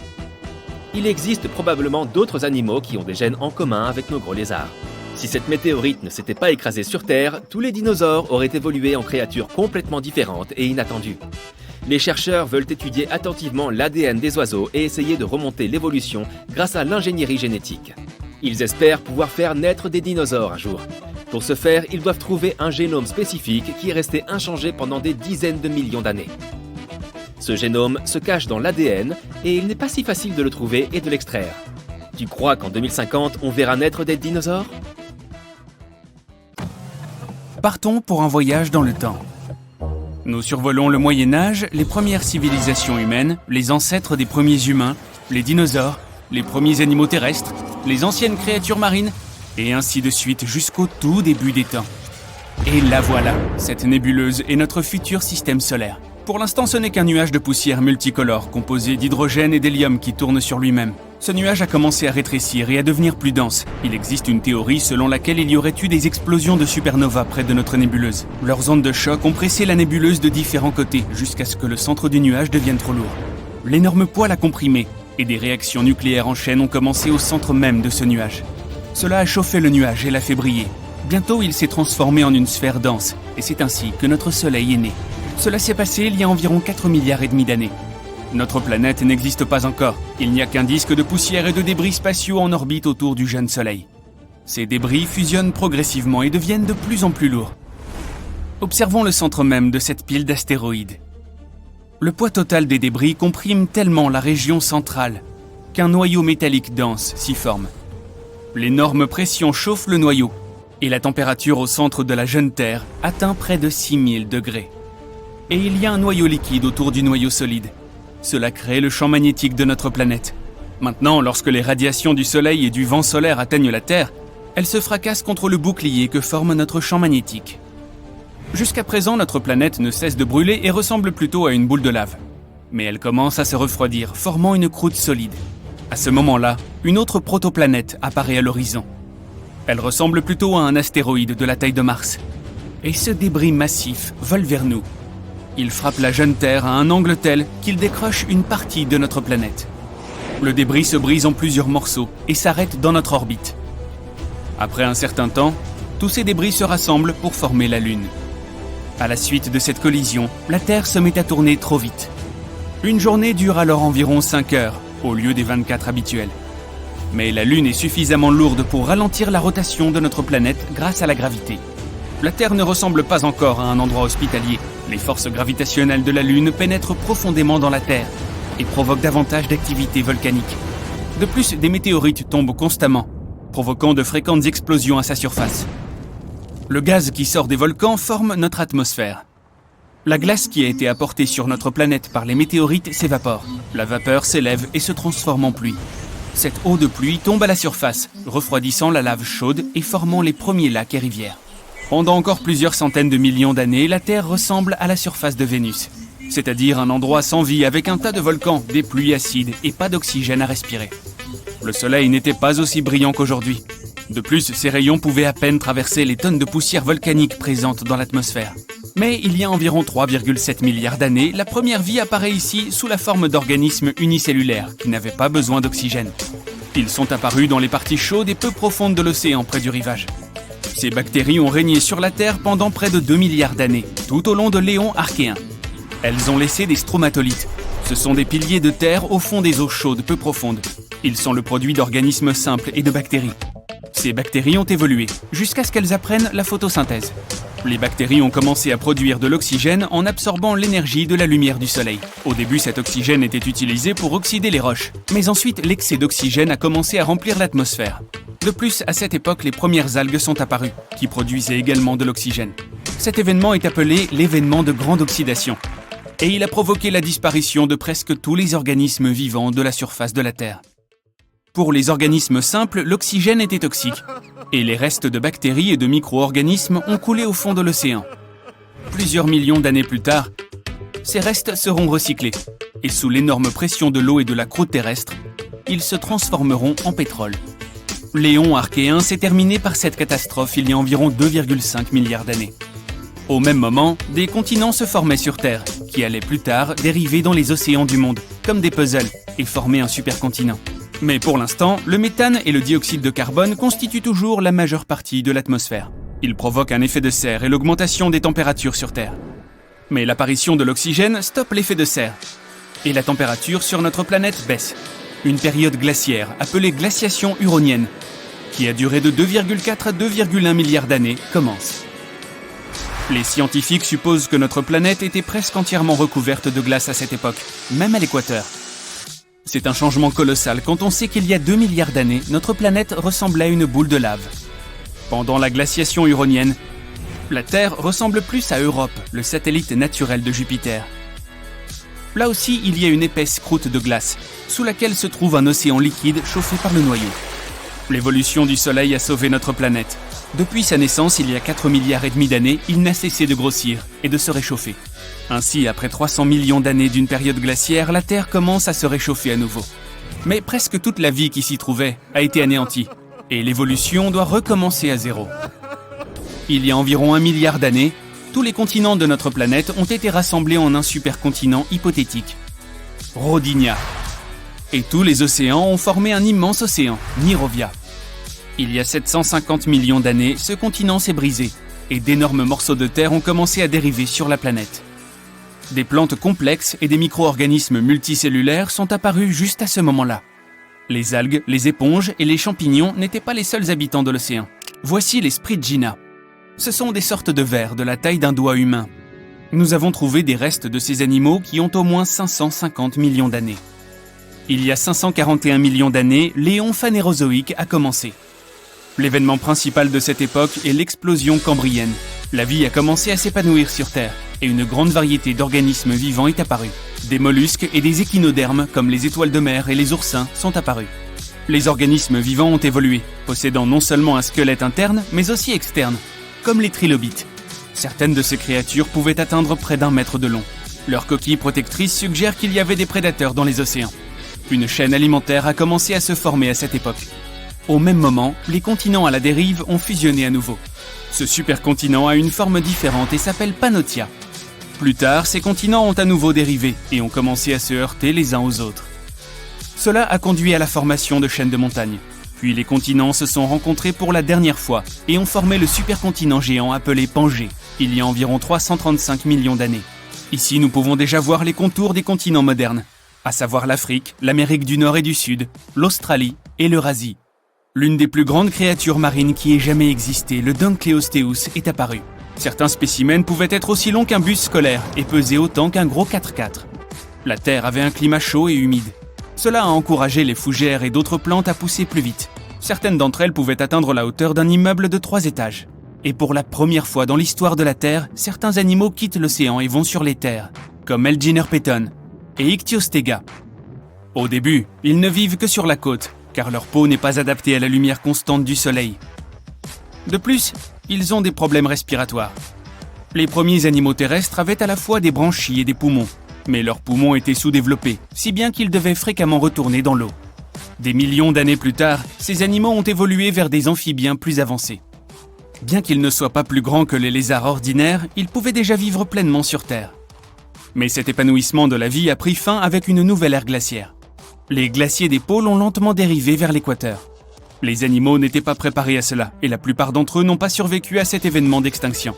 Il existe probablement d'autres animaux qui ont des gènes en commun avec nos gros lézards. Si cette météorite ne s'était pas écrasée sur Terre, tous les dinosaures auraient évolué en créatures complètement différentes et inattendues. Les chercheurs veulent étudier attentivement l'ADN des oiseaux et essayer de remonter l'évolution grâce à l'ingénierie génétique. Ils espèrent pouvoir faire naître des dinosaures un jour. Pour ce faire, ils doivent trouver un génome spécifique qui est resté inchangé pendant des dizaines de millions d'années. Ce génome se cache dans l'ADN et il n'est pas si facile de le trouver et de l'extraire. Tu crois qu'en 2050, on verra naître des dinosaures ? Partons pour un voyage dans le temps. Nous survolons le Moyen-Âge, les premières civilisations humaines, les ancêtres des premiers humains, les dinosaures, les premiers animaux terrestres, les anciennes créatures marines, et ainsi de suite jusqu'au tout début des temps. Et la voilà, cette nébuleuse est notre futur système solaire. Pour l'instant, ce n'est qu'un nuage de poussière multicolore composé d'hydrogène et d'hélium qui tourne sur lui-même. Ce nuage a commencé à rétrécir et à devenir plus dense. Il existe une théorie selon laquelle il y aurait eu des explosions de supernovas près de notre nébuleuse. Leurs ondes de choc ont pressé la nébuleuse de différents côtés jusqu'à ce que le centre du nuage devienne trop lourd. L'énorme poids l'a comprimé et des réactions nucléaires en chaîne ont commencé au centre même de ce nuage. Cela a chauffé le nuage et l'a fait briller. Bientôt, il s'est transformé en une sphère dense et c'est ainsi que notre Soleil est né. Cela s'est passé il y a environ 4,5 milliards d'années. Notre planète n'existe pas encore. Il n'y a qu'un disque de poussière et de débris spatiaux en orbite autour du jeune Soleil. Ces débris fusionnent progressivement et deviennent de plus en plus lourds. Observons le centre même de cette pile d'astéroïdes. Le poids total des débris comprime tellement la région centrale qu'un noyau métallique dense s'y forme. L'énorme pression chauffe le noyau et la température au centre de la jeune Terre atteint près de 6000 degrés. Et il y a un noyau liquide autour du noyau solide. Cela crée le champ magnétique de notre planète. Maintenant, lorsque les radiations du Soleil et du vent solaire atteignent la Terre, elles se fracassent contre le bouclier que forme notre champ magnétique. Jusqu'à présent, notre planète ne cesse de brûler et ressemble plutôt à une boule de lave. Mais elle commence à se refroidir, formant une croûte solide. À ce moment-là, une autre protoplanète apparaît à l'horizon. Elle ressemble plutôt à un astéroïde de la taille de Mars. Et ce débris massif vole vers nous. Il frappe la jeune Terre à un angle tel qu'il décroche une partie de notre planète. Le débris se brise en plusieurs morceaux et s'arrête dans notre orbite. Après un certain temps, tous ces débris se rassemblent pour former la Lune. À la suite de cette collision, la Terre se met à tourner trop vite. Une journée dure alors environ 5 heures, au lieu des 24 habituelles. Mais la Lune est suffisamment lourde pour ralentir la rotation de notre planète grâce à la gravité. La Terre ne ressemble pas encore à un endroit hospitalier. Les forces gravitationnelles de la Lune pénètrent profondément dans la Terre et provoquent davantage d'activité volcanique. De plus, des météorites tombent constamment, provoquant de fréquentes explosions à sa surface. Le gaz qui sort des volcans forme notre atmosphère. La glace qui a été apportée sur notre planète par les météorites s'évapore. La vapeur s'élève et se transforme en pluie. Cette eau de pluie tombe à la surface, refroidissant la lave chaude et formant les premiers lacs et rivières. Pendant encore plusieurs centaines de millions d'années, la Terre ressemble à la surface de Vénus, c'est-à-dire un endroit sans vie avec un tas de volcans, des pluies acides et pas d'oxygène à respirer. Le Soleil n'était pas aussi brillant qu'aujourd'hui. De plus, ces rayons pouvaient à peine traverser les tonnes de poussière volcanique présentes dans l'atmosphère. Mais il y a environ 3,7 milliards d'années, la première vie apparaît ici sous la forme d'organismes unicellulaires qui n'avaient pas besoin d'oxygène. Ils sont apparus dans les parties chaudes et peu profondes de l'océan près du rivage. Ces bactéries ont régné sur la Terre pendant près de 2 milliards d'années, tout au long de l'éon archéen. Elles ont laissé des stromatolites. Ce sont des piliers de terre au fond des eaux chaudes peu profondes. Ils sont le produit d'organismes simples et de bactéries. Ces bactéries ont évolué, jusqu'à ce qu'elles apprennent la photosynthèse. Les bactéries ont commencé à produire de l'oxygène en absorbant l'énergie de la lumière du soleil. Au début, cet oxygène était utilisé pour oxyder les roches. Mais ensuite, l'excès d'oxygène a commencé à remplir l'atmosphère. De plus, à cette époque, les premières algues sont apparues, qui produisaient également de l'oxygène. Cet événement est appelé l'événement de grande oxydation. Et il a provoqué la disparition de presque tous les organismes vivants de la surface de la Terre. Pour les organismes simples, l'oxygène était toxique, et les restes de bactéries et de micro-organismes ont coulé au fond de l'océan. Plusieurs millions d'années plus tard, ces restes seront recyclés, et sous l'énorme pression de l'eau et de la croûte terrestre, ils se transformeront en pétrole. L'éon archéen s'est terminé par cette catastrophe il y a environ 2,5 milliards d'années. Au même moment, des continents se formaient sur Terre, qui allaient plus tard dériver dans les océans du monde, comme des puzzles, et former un supercontinent. Mais pour l'instant, le méthane et le dioxyde de carbone constituent toujours la majeure partie de l'atmosphère. Ils provoquent un effet de serre et l'augmentation des températures sur Terre. Mais l'apparition de l'oxygène stoppe l'effet de serre. Et la température sur notre planète baisse. Une période glaciaire, appelée glaciation huronienne, qui a duré de 2,4 à 2,1 milliards d'années, commence. Les scientifiques supposent que notre planète était presque entièrement recouverte de glace à cette époque, même à l'équateur. C'est un changement colossal quand on sait qu'il y a 2 milliards d'années, notre planète ressemblait à une boule de lave. Pendant la glaciation huronienne, la Terre ressemble plus à Europe, le satellite naturel de Jupiter. Là aussi, il y a une épaisse croûte de glace, sous laquelle se trouve un océan liquide chauffé par le noyau. L'évolution du Soleil a sauvé notre planète. Depuis sa naissance, il y a 4 milliards et demi d'années, il n'a cessé de grossir et de se réchauffer. Ainsi, après 300 millions d'années d'une période glaciaire, la Terre commence à se réchauffer à nouveau. Mais presque toute la vie qui s'y trouvait a été anéantie, et l'évolution doit recommencer à zéro. Il y a environ 1 milliard d'années, tous les continents de notre planète ont été rassemblés en un supercontinent hypothétique, Rodinia. Et tous les océans ont formé un immense océan, Mirovia. Il y a 750 millions d'années, ce continent s'est brisé, et d'énormes morceaux de terre ont commencé à dériver sur la planète. Des plantes complexes et des micro-organismes multicellulaires sont apparus juste à ce moment-là. Les algues, les éponges et les champignons n'étaient pas les seuls habitants de l'océan. Voici les Spriggina. Ce sont des sortes de vers de la taille d'un doigt humain. Nous avons trouvé des restes de ces animaux qui ont au moins 550 millions d'années. Il y a 541 millions d'années, l'éon phanérozoïque a commencé. L'événement principal de cette époque est l'explosion cambrienne. La vie a commencé à s'épanouir sur Terre, et une grande variété d'organismes vivants est apparue. Des mollusques et des échinodermes, comme les étoiles de mer et les oursins, sont apparus. Les organismes vivants ont évolué, possédant non seulement un squelette interne, mais aussi externe, comme les trilobites. Certaines de ces créatures pouvaient atteindre près d'1 mètre de long. Leur coquille protectrice suggère qu'il y avait des prédateurs dans les océans. Une chaîne alimentaire a commencé à se former à cette époque. Au même moment, les continents à la dérive ont fusionné à nouveau. Ce supercontinent a une forme différente et s'appelle Pannotia. Plus tard, ces continents ont à nouveau dérivé et ont commencé à se heurter les uns aux autres. Cela a conduit à la formation de chaînes de montagnes. Puis les continents se sont rencontrés pour la dernière fois et ont formé le supercontinent géant appelé Pangée, il y a environ 335 millions d'années. Ici, nous pouvons déjà voir les contours des continents modernes, à savoir l'Afrique, l'Amérique du Nord et du Sud, l'Australie et l'Eurasie. L'une des plus grandes créatures marines qui ait jamais existé, le Dunkleosteus, est apparue. Certains spécimens pouvaient être aussi longs qu'un bus scolaire et peser autant qu'un gros 4x4. La Terre avait un climat chaud et humide. Cela a encouragé les fougères et d'autres plantes à pousser plus vite. Certaines d'entre elles pouvaient atteindre la hauteur d'un immeuble de 3 étages. Et pour la première fois dans l'histoire de la Terre, certains animaux quittent l'océan et vont sur les terres, comme Elginerpeton et Ichthyostega. Au début, ils ne vivent que sur la côte, car leur peau n'est pas adaptée à la lumière constante du soleil. De plus, ils ont des problèmes respiratoires. Les premiers animaux terrestres avaient à la fois des branchies et des poumons, mais leurs poumons étaient sous-développés, si bien qu'ils devaient fréquemment retourner dans l'eau. Des millions d'années plus tard, ces animaux ont évolué vers des amphibiens plus avancés. Bien qu'ils ne soient pas plus grands que les lézards ordinaires, ils pouvaient déjà vivre pleinement sur Terre. Mais cet épanouissement de la vie a pris fin avec une nouvelle ère glaciaire. Les glaciers des pôles ont lentement dérivé vers l'équateur. Les animaux n'étaient pas préparés à cela, et la plupart d'entre eux n'ont pas survécu à cet événement d'extinction.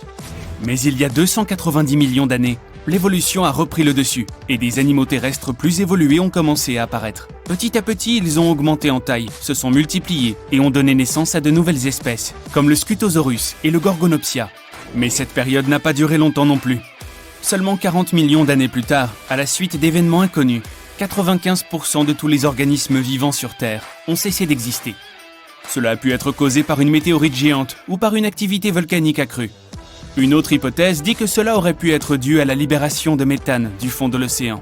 Mais il y a 290 millions d'années, l'évolution a repris le dessus, et des animaux terrestres plus évolués ont commencé à apparaître. Petit à petit, ils ont augmenté en taille, se sont multipliés, et ont donné naissance à de nouvelles espèces, comme le Scutosaurus et le Gorgonopsia. Mais cette période n'a pas duré longtemps non plus. Seulement 40 millions d'années plus tard, à la suite d'événements inconnus, 95% de tous les organismes vivants sur Terre ont cessé d'exister. Cela a pu être causé par une météorite géante ou par une activité volcanique accrue. Une autre hypothèse dit que cela aurait pu être dû à la libération de méthane du fond de l'océan.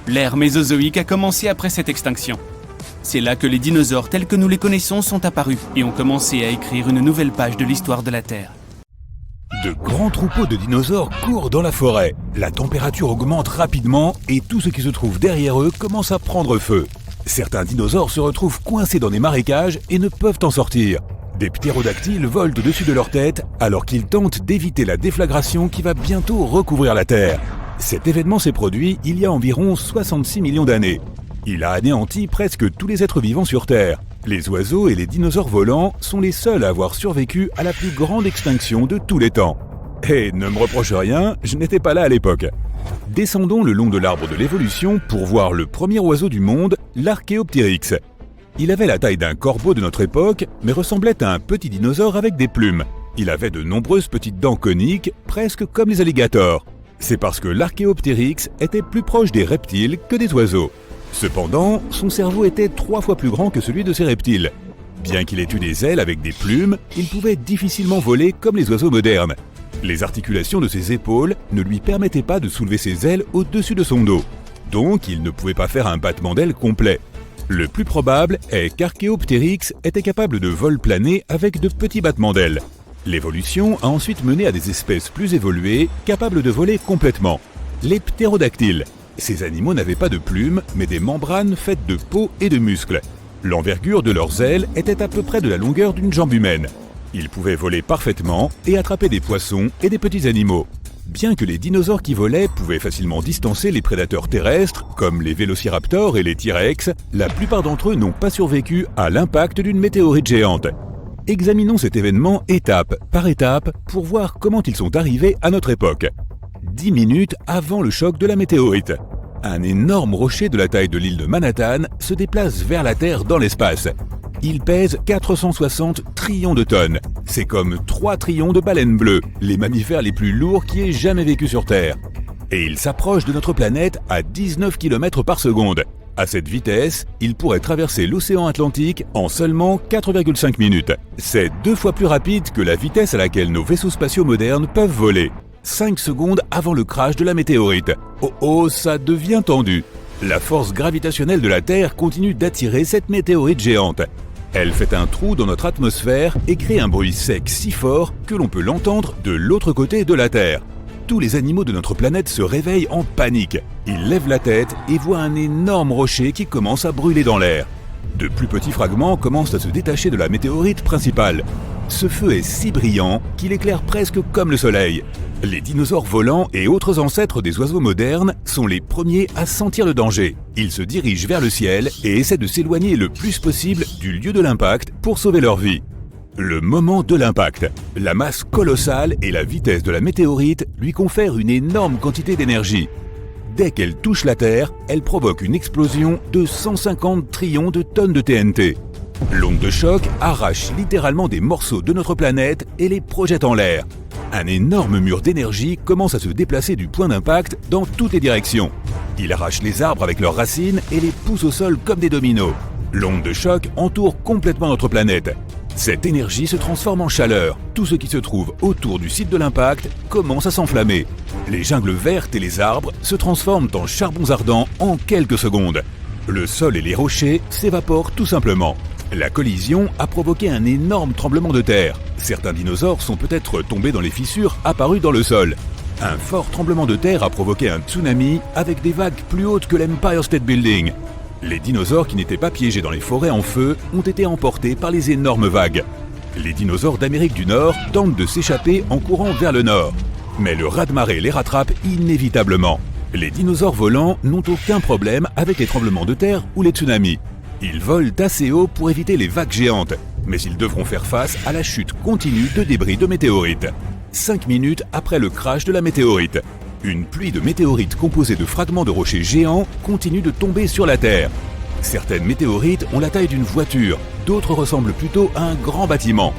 L'ère mésozoïque a commencé après cette extinction. C'est là que les dinosaures tels que nous les connaissons sont apparus et ont commencé à écrire une nouvelle page de l'histoire de la Terre. De grands troupeaux de dinosaures courent dans la forêt. La température augmente rapidement et tout ce qui se trouve derrière eux commence à prendre feu. Certains dinosaures se retrouvent coincés dans des marécages et ne peuvent en sortir. Des ptérodactyles volent au-dessus de leur tête alors qu'ils tentent d'éviter la déflagration qui va bientôt recouvrir la Terre. Cet événement s'est produit il y a environ 66 millions d'années. Il a anéanti presque tous les êtres vivants sur Terre. Les oiseaux et les dinosaures volants sont les seuls à avoir survécu à la plus grande extinction de tous les temps. Et ne me reproche rien, je n'étais pas là à l'époque. Descendons le long de l'arbre de l'évolution pour voir le premier oiseau du monde, l'Archéoptérix. Il avait la taille d'un corbeau de notre époque, mais ressemblait à un petit dinosaure avec des plumes. Il avait de nombreuses petites dents coniques, presque comme les alligators. C'est parce que l'Archéoptérix était plus proche des reptiles que des oiseaux. Cependant, son cerveau était 3 fois plus grand que celui de ces reptiles. Bien qu'il ait eu des ailes avec des plumes, il pouvait difficilement voler comme les oiseaux modernes. Les articulations de ses épaules ne lui permettaient pas de soulever ses ailes au-dessus de son dos. Donc, il ne pouvait pas faire un battement d'ailes complet. Le plus probable est qu'Archéoptérix était capable de vol plané avec de petits battements d'ailes. L'évolution a ensuite mené à des espèces plus évoluées capables de voler complètement. Les ptérodactyles. Ces animaux n'avaient pas de plumes, mais des membranes faites de peau et de muscles. L'envergure de leurs ailes était à peu près de la longueur d'une jambe humaine. Ils pouvaient voler parfaitement et attraper des poissons et des petits animaux. Bien que les dinosaures qui volaient pouvaient facilement distancer les prédateurs terrestres, comme les vélociraptors et les T-Rex, la plupart d'entre eux n'ont pas survécu à l'impact d'une météorite géante. Examinons cet événement étape par étape pour voir comment ils sont arrivés à notre époque. 10 minutes avant le choc de la météorite. Un énorme rocher de la taille de l'île de Manhattan se déplace vers la Terre dans l'espace. Il pèse 460 trillions de tonnes. C'est comme 3 trillions de baleines bleues, les mammifères les plus lourds qui aient jamais vécu sur Terre. Et il s'approche de notre planète à 19 km par seconde. À cette vitesse, il pourrait traverser l'océan Atlantique en seulement 4,5 minutes. C'est 2 fois plus rapide que la vitesse à laquelle nos vaisseaux spatiaux modernes peuvent voler. 5 secondes avant le crash de la météorite. Oh, ça devient tendu. La force gravitationnelle de la Terre continue d'attirer cette météorite géante. Elle fait un trou dans notre atmosphère et crée un bruit sec si fort que l'on peut l'entendre de l'autre côté de la Terre. Tous les animaux de notre planète se réveillent en panique. Ils lèvent la tête et voient un énorme rocher qui commence à brûler dans l'air. De plus petits fragments commencent à se détacher de la météorite principale. Ce feu est si brillant qu'il éclaire presque comme le soleil. Les dinosaures volants et autres ancêtres des oiseaux modernes sont les premiers à sentir le danger. Ils se dirigent vers le ciel et essaient de s'éloigner le plus possible du lieu de l'impact pour sauver leur vie. Le moment de l'impact. La masse colossale et la vitesse de la météorite lui confèrent une énorme quantité d'énergie. Dès qu'elle touche la Terre, elle provoque une explosion de 150 trillions de tonnes de TNT. L'onde de choc arrache littéralement des morceaux de notre planète et les projette en l'air. Un énorme mur d'énergie commence à se déplacer du point d'impact dans toutes les directions. Il arrache les arbres avec leurs racines et les pousse au sol comme des dominos. L'onde de choc entoure complètement notre planète. Cette énergie se transforme en chaleur. Tout ce qui se trouve autour du site de l'impact commence à s'enflammer. Les jungles vertes et les arbres se transforment en charbons ardents en quelques secondes. Le sol et les rochers s'évaporent tout simplement. La collision a provoqué un énorme tremblement de terre. Certains dinosaures sont peut-être tombés dans les fissures apparues dans le sol. Un fort tremblement de terre a provoqué un tsunami avec des vagues plus hautes que l'Empire State Building. Les dinosaures qui n'étaient pas piégés dans les forêts en feu ont été emportés par les énormes vagues. Les dinosaures d'Amérique du Nord tentent de s'échapper en courant vers le nord. Mais le raz-de-marée les rattrape inévitablement. Les dinosaures volants n'ont aucun problème avec les tremblements de terre ou les tsunamis. Ils volent assez haut pour éviter les vagues géantes, mais ils devront faire face à la chute continue de débris de météorites. 5 minutes après le crash de la météorite, une pluie de météorites composée de fragments de rochers géants continue de tomber sur la Terre. Certaines météorites ont la taille d'une voiture, d'autres ressemblent plutôt à un grand bâtiment.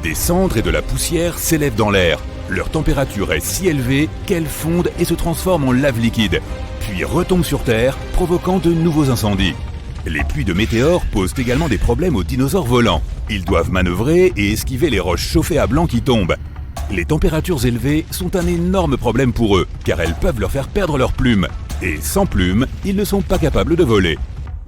Des cendres et de la poussière s'élèvent dans l'air. Leur température est si élevée qu'elles fondent et se transforment en lave liquide, puis retombent sur Terre, provoquant de nouveaux incendies. Les pluies de météores posent également des problèmes aux dinosaures volants. Ils doivent manœuvrer et esquiver les roches chauffées à blanc qui tombent. Les températures élevées sont un énorme problème pour eux, car elles peuvent leur faire perdre leurs plumes. Et sans plumes, ils ne sont pas capables de voler.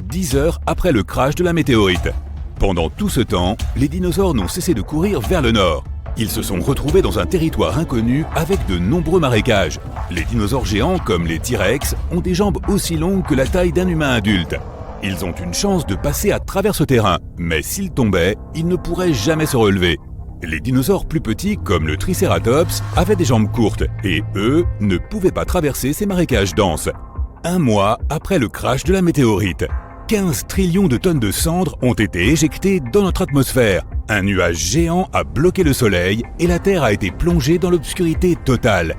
10 heures après le crash de la météorite. Pendant tout ce temps, les dinosaures n'ont cessé de courir vers le nord. Ils se sont retrouvés dans un territoire inconnu avec de nombreux marécages. Les dinosaures géants, comme les T-Rex, ont des jambes aussi longues que la taille d'un humain adulte. Ils ont une chance de passer à travers ce terrain, mais s'ils tombaient, ils ne pourraient jamais se relever. Les dinosaures plus petits, comme le Triceratops, avaient des jambes courtes, et eux ne pouvaient pas traverser ces marécages denses. 1 mois après le crash de la météorite, 15 trillions de tonnes de cendres ont été éjectées dans notre atmosphère. Un nuage géant a bloqué le soleil et la Terre a été plongée dans l'obscurité totale.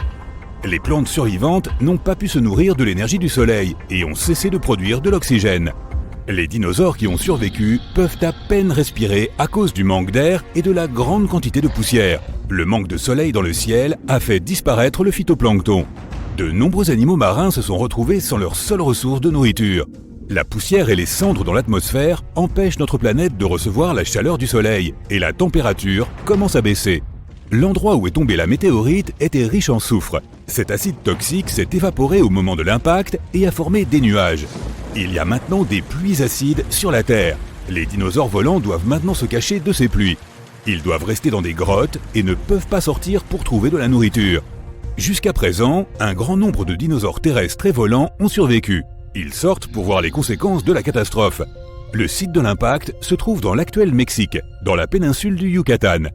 Les plantes survivantes n'ont pas pu se nourrir de l'énergie du soleil et ont cessé de produire de l'oxygène. Les dinosaures qui ont survécu peuvent à peine respirer à cause du manque d'air et de la grande quantité de poussière. Le manque de soleil dans le ciel a fait disparaître le phytoplancton. De nombreux animaux marins se sont retrouvés sans leur seule ressource de nourriture. La poussière et les cendres dans l'atmosphère empêchent notre planète de recevoir la chaleur du soleil et la température commence à baisser. L'endroit où est tombée la météorite était riche en soufre. Cet acide toxique s'est évaporé au moment de l'impact et a formé des nuages. Il y a maintenant des pluies acides sur la Terre. Les dinosaures volants doivent maintenant se cacher de ces pluies. Ils doivent rester dans des grottes et ne peuvent pas sortir pour trouver de la nourriture. Jusqu'à présent, un grand nombre de dinosaures terrestres et volants ont survécu. Ils sortent pour voir les conséquences de la catastrophe. Le site de l'impact se trouve dans l'actuel Mexique, dans la péninsule du Yucatan.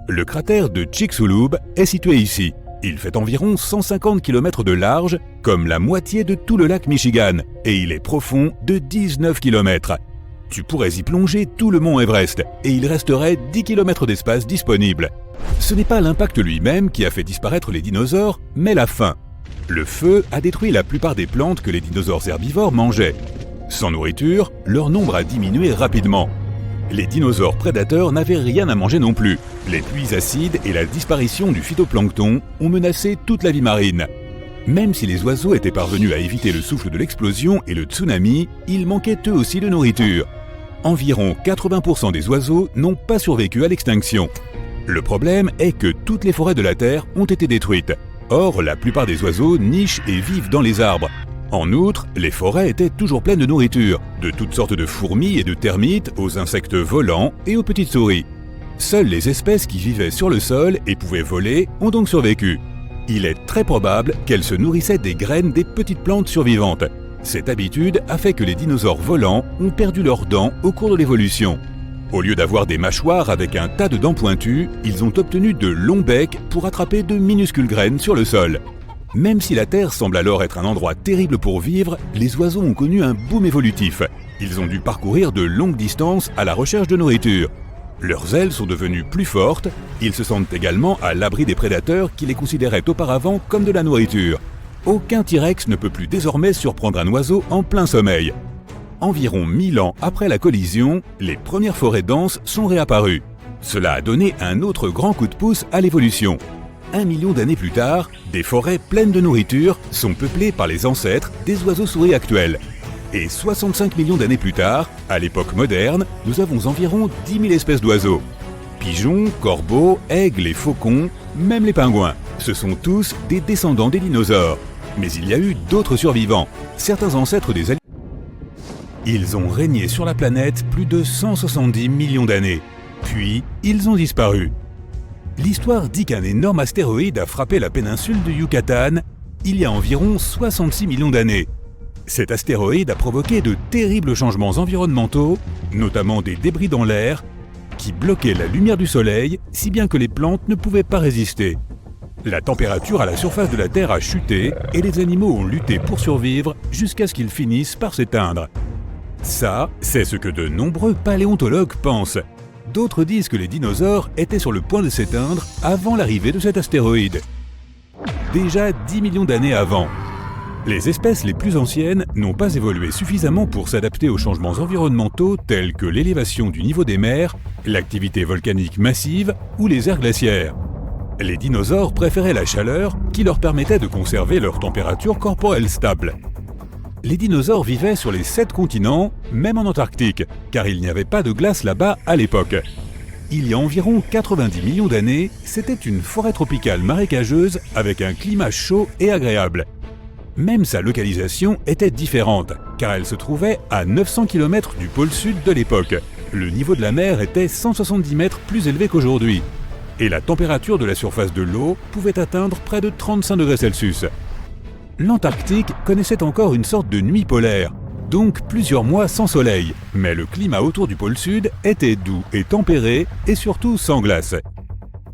Le cratère de Chicxulub est situé ici. Il fait environ 150 km de large, comme la moitié de tout le lac Michigan, et il est profond de 19 km. Tu pourrais y plonger tout le mont Everest, et il resterait 10 km d'espace disponible. Ce n'est pas l'impact lui-même qui a fait disparaître les dinosaures, mais la faim. Le feu a détruit la plupart des plantes que les dinosaures herbivores mangeaient. Sans nourriture, leur nombre a diminué rapidement. Les dinosaures prédateurs n'avaient rien à manger non plus. Les pluies acides et la disparition du phytoplancton ont menacé toute la vie marine. Même si les oiseaux étaient parvenus à éviter le souffle de l'explosion et le tsunami, ils manquaient eux aussi de nourriture. Environ 80% des oiseaux n'ont pas survécu à l'extinction. Le problème est que toutes les forêts de la Terre ont été détruites. Or, la plupart des oiseaux nichent et vivent dans les arbres. En outre, les forêts étaient toujours pleines de nourriture, de toutes sortes de fourmis et de termites aux insectes volants et aux petites souris. Seules les espèces qui vivaient sur le sol et pouvaient voler ont donc survécu. Il est très probable qu'elles se nourrissaient des graines des petites plantes survivantes. Cette habitude a fait que les dinosaures volants ont perdu leurs dents au cours de l'évolution. Au lieu d'avoir des mâchoires avec un tas de dents pointues, ils ont obtenu de longs becs pour attraper de minuscules graines sur le sol. Même si la Terre semble alors être un endroit terrible pour vivre, les oiseaux ont connu un boom évolutif. Ils ont dû parcourir de longues distances à la recherche de nourriture. Leurs ailes sont devenues plus fortes, ils se sentent également à l'abri des prédateurs qui les considéraient auparavant comme de la nourriture. Aucun T-Rex ne peut plus désormais surprendre un oiseau en plein sommeil. Environ 1000 ans après la collision, les premières forêts denses sont réapparues. Cela a donné un autre grand coup de pouce à l'évolution. 1 million d'années plus tard, des forêts pleines de nourriture sont peuplées par les ancêtres des oiseaux-souris actuels. Et 65 millions d'années plus tard, à l'époque moderne, nous avons environ 10 000 espèces d'oiseaux. Pigeons, corbeaux, aigles et faucons, même les pingouins, ce sont tous des descendants des dinosaures. Mais il y a eu d'autres survivants, certains ancêtres des animaux. Ils ont régné sur la planète plus de 170 millions d'années. Puis, ils ont disparu. L'histoire dit qu'un énorme astéroïde a frappé la péninsule du Yucatan il y a environ 66 millions d'années. Cet astéroïde a provoqué de terribles changements environnementaux, notamment des débris dans l'air, qui bloquaient la lumière du Soleil, si bien que les plantes ne pouvaient pas résister. La température à la surface de la Terre a chuté et les animaux ont lutté pour survivre jusqu'à ce qu'ils finissent par s'éteindre. Ça, c'est ce que de nombreux paléontologues pensent. D'autres disent que les dinosaures étaient sur le point de s'éteindre avant l'arrivée de cet astéroïde. Déjà 10 millions d'années avant. Les espèces les plus anciennes n'ont pas évolué suffisamment pour s'adapter aux changements environnementaux tels que l'élévation du niveau des mers, l'activité volcanique massive ou les aires glaciaires. Les dinosaures préféraient la chaleur qui leur permettait de conserver leur température corporelle stable. Les dinosaures vivaient sur les 7 continents, même en Antarctique, car il n'y avait pas de glace là-bas à l'époque. Il y a environ 90 millions d'années, c'était une forêt tropicale marécageuse avec un climat chaud et agréable. Même sa localisation était différente, car elle se trouvait à 900 km du pôle sud de l'époque. Le niveau de la mer était 170 mètres plus élevé qu'aujourd'hui. Et la température de la surface de l'eau pouvait atteindre près de 35 degrés Celsius. L'Antarctique connaissait encore une sorte de nuit polaire, donc plusieurs mois sans soleil, mais le climat autour du pôle sud était doux et tempéré et surtout sans glace.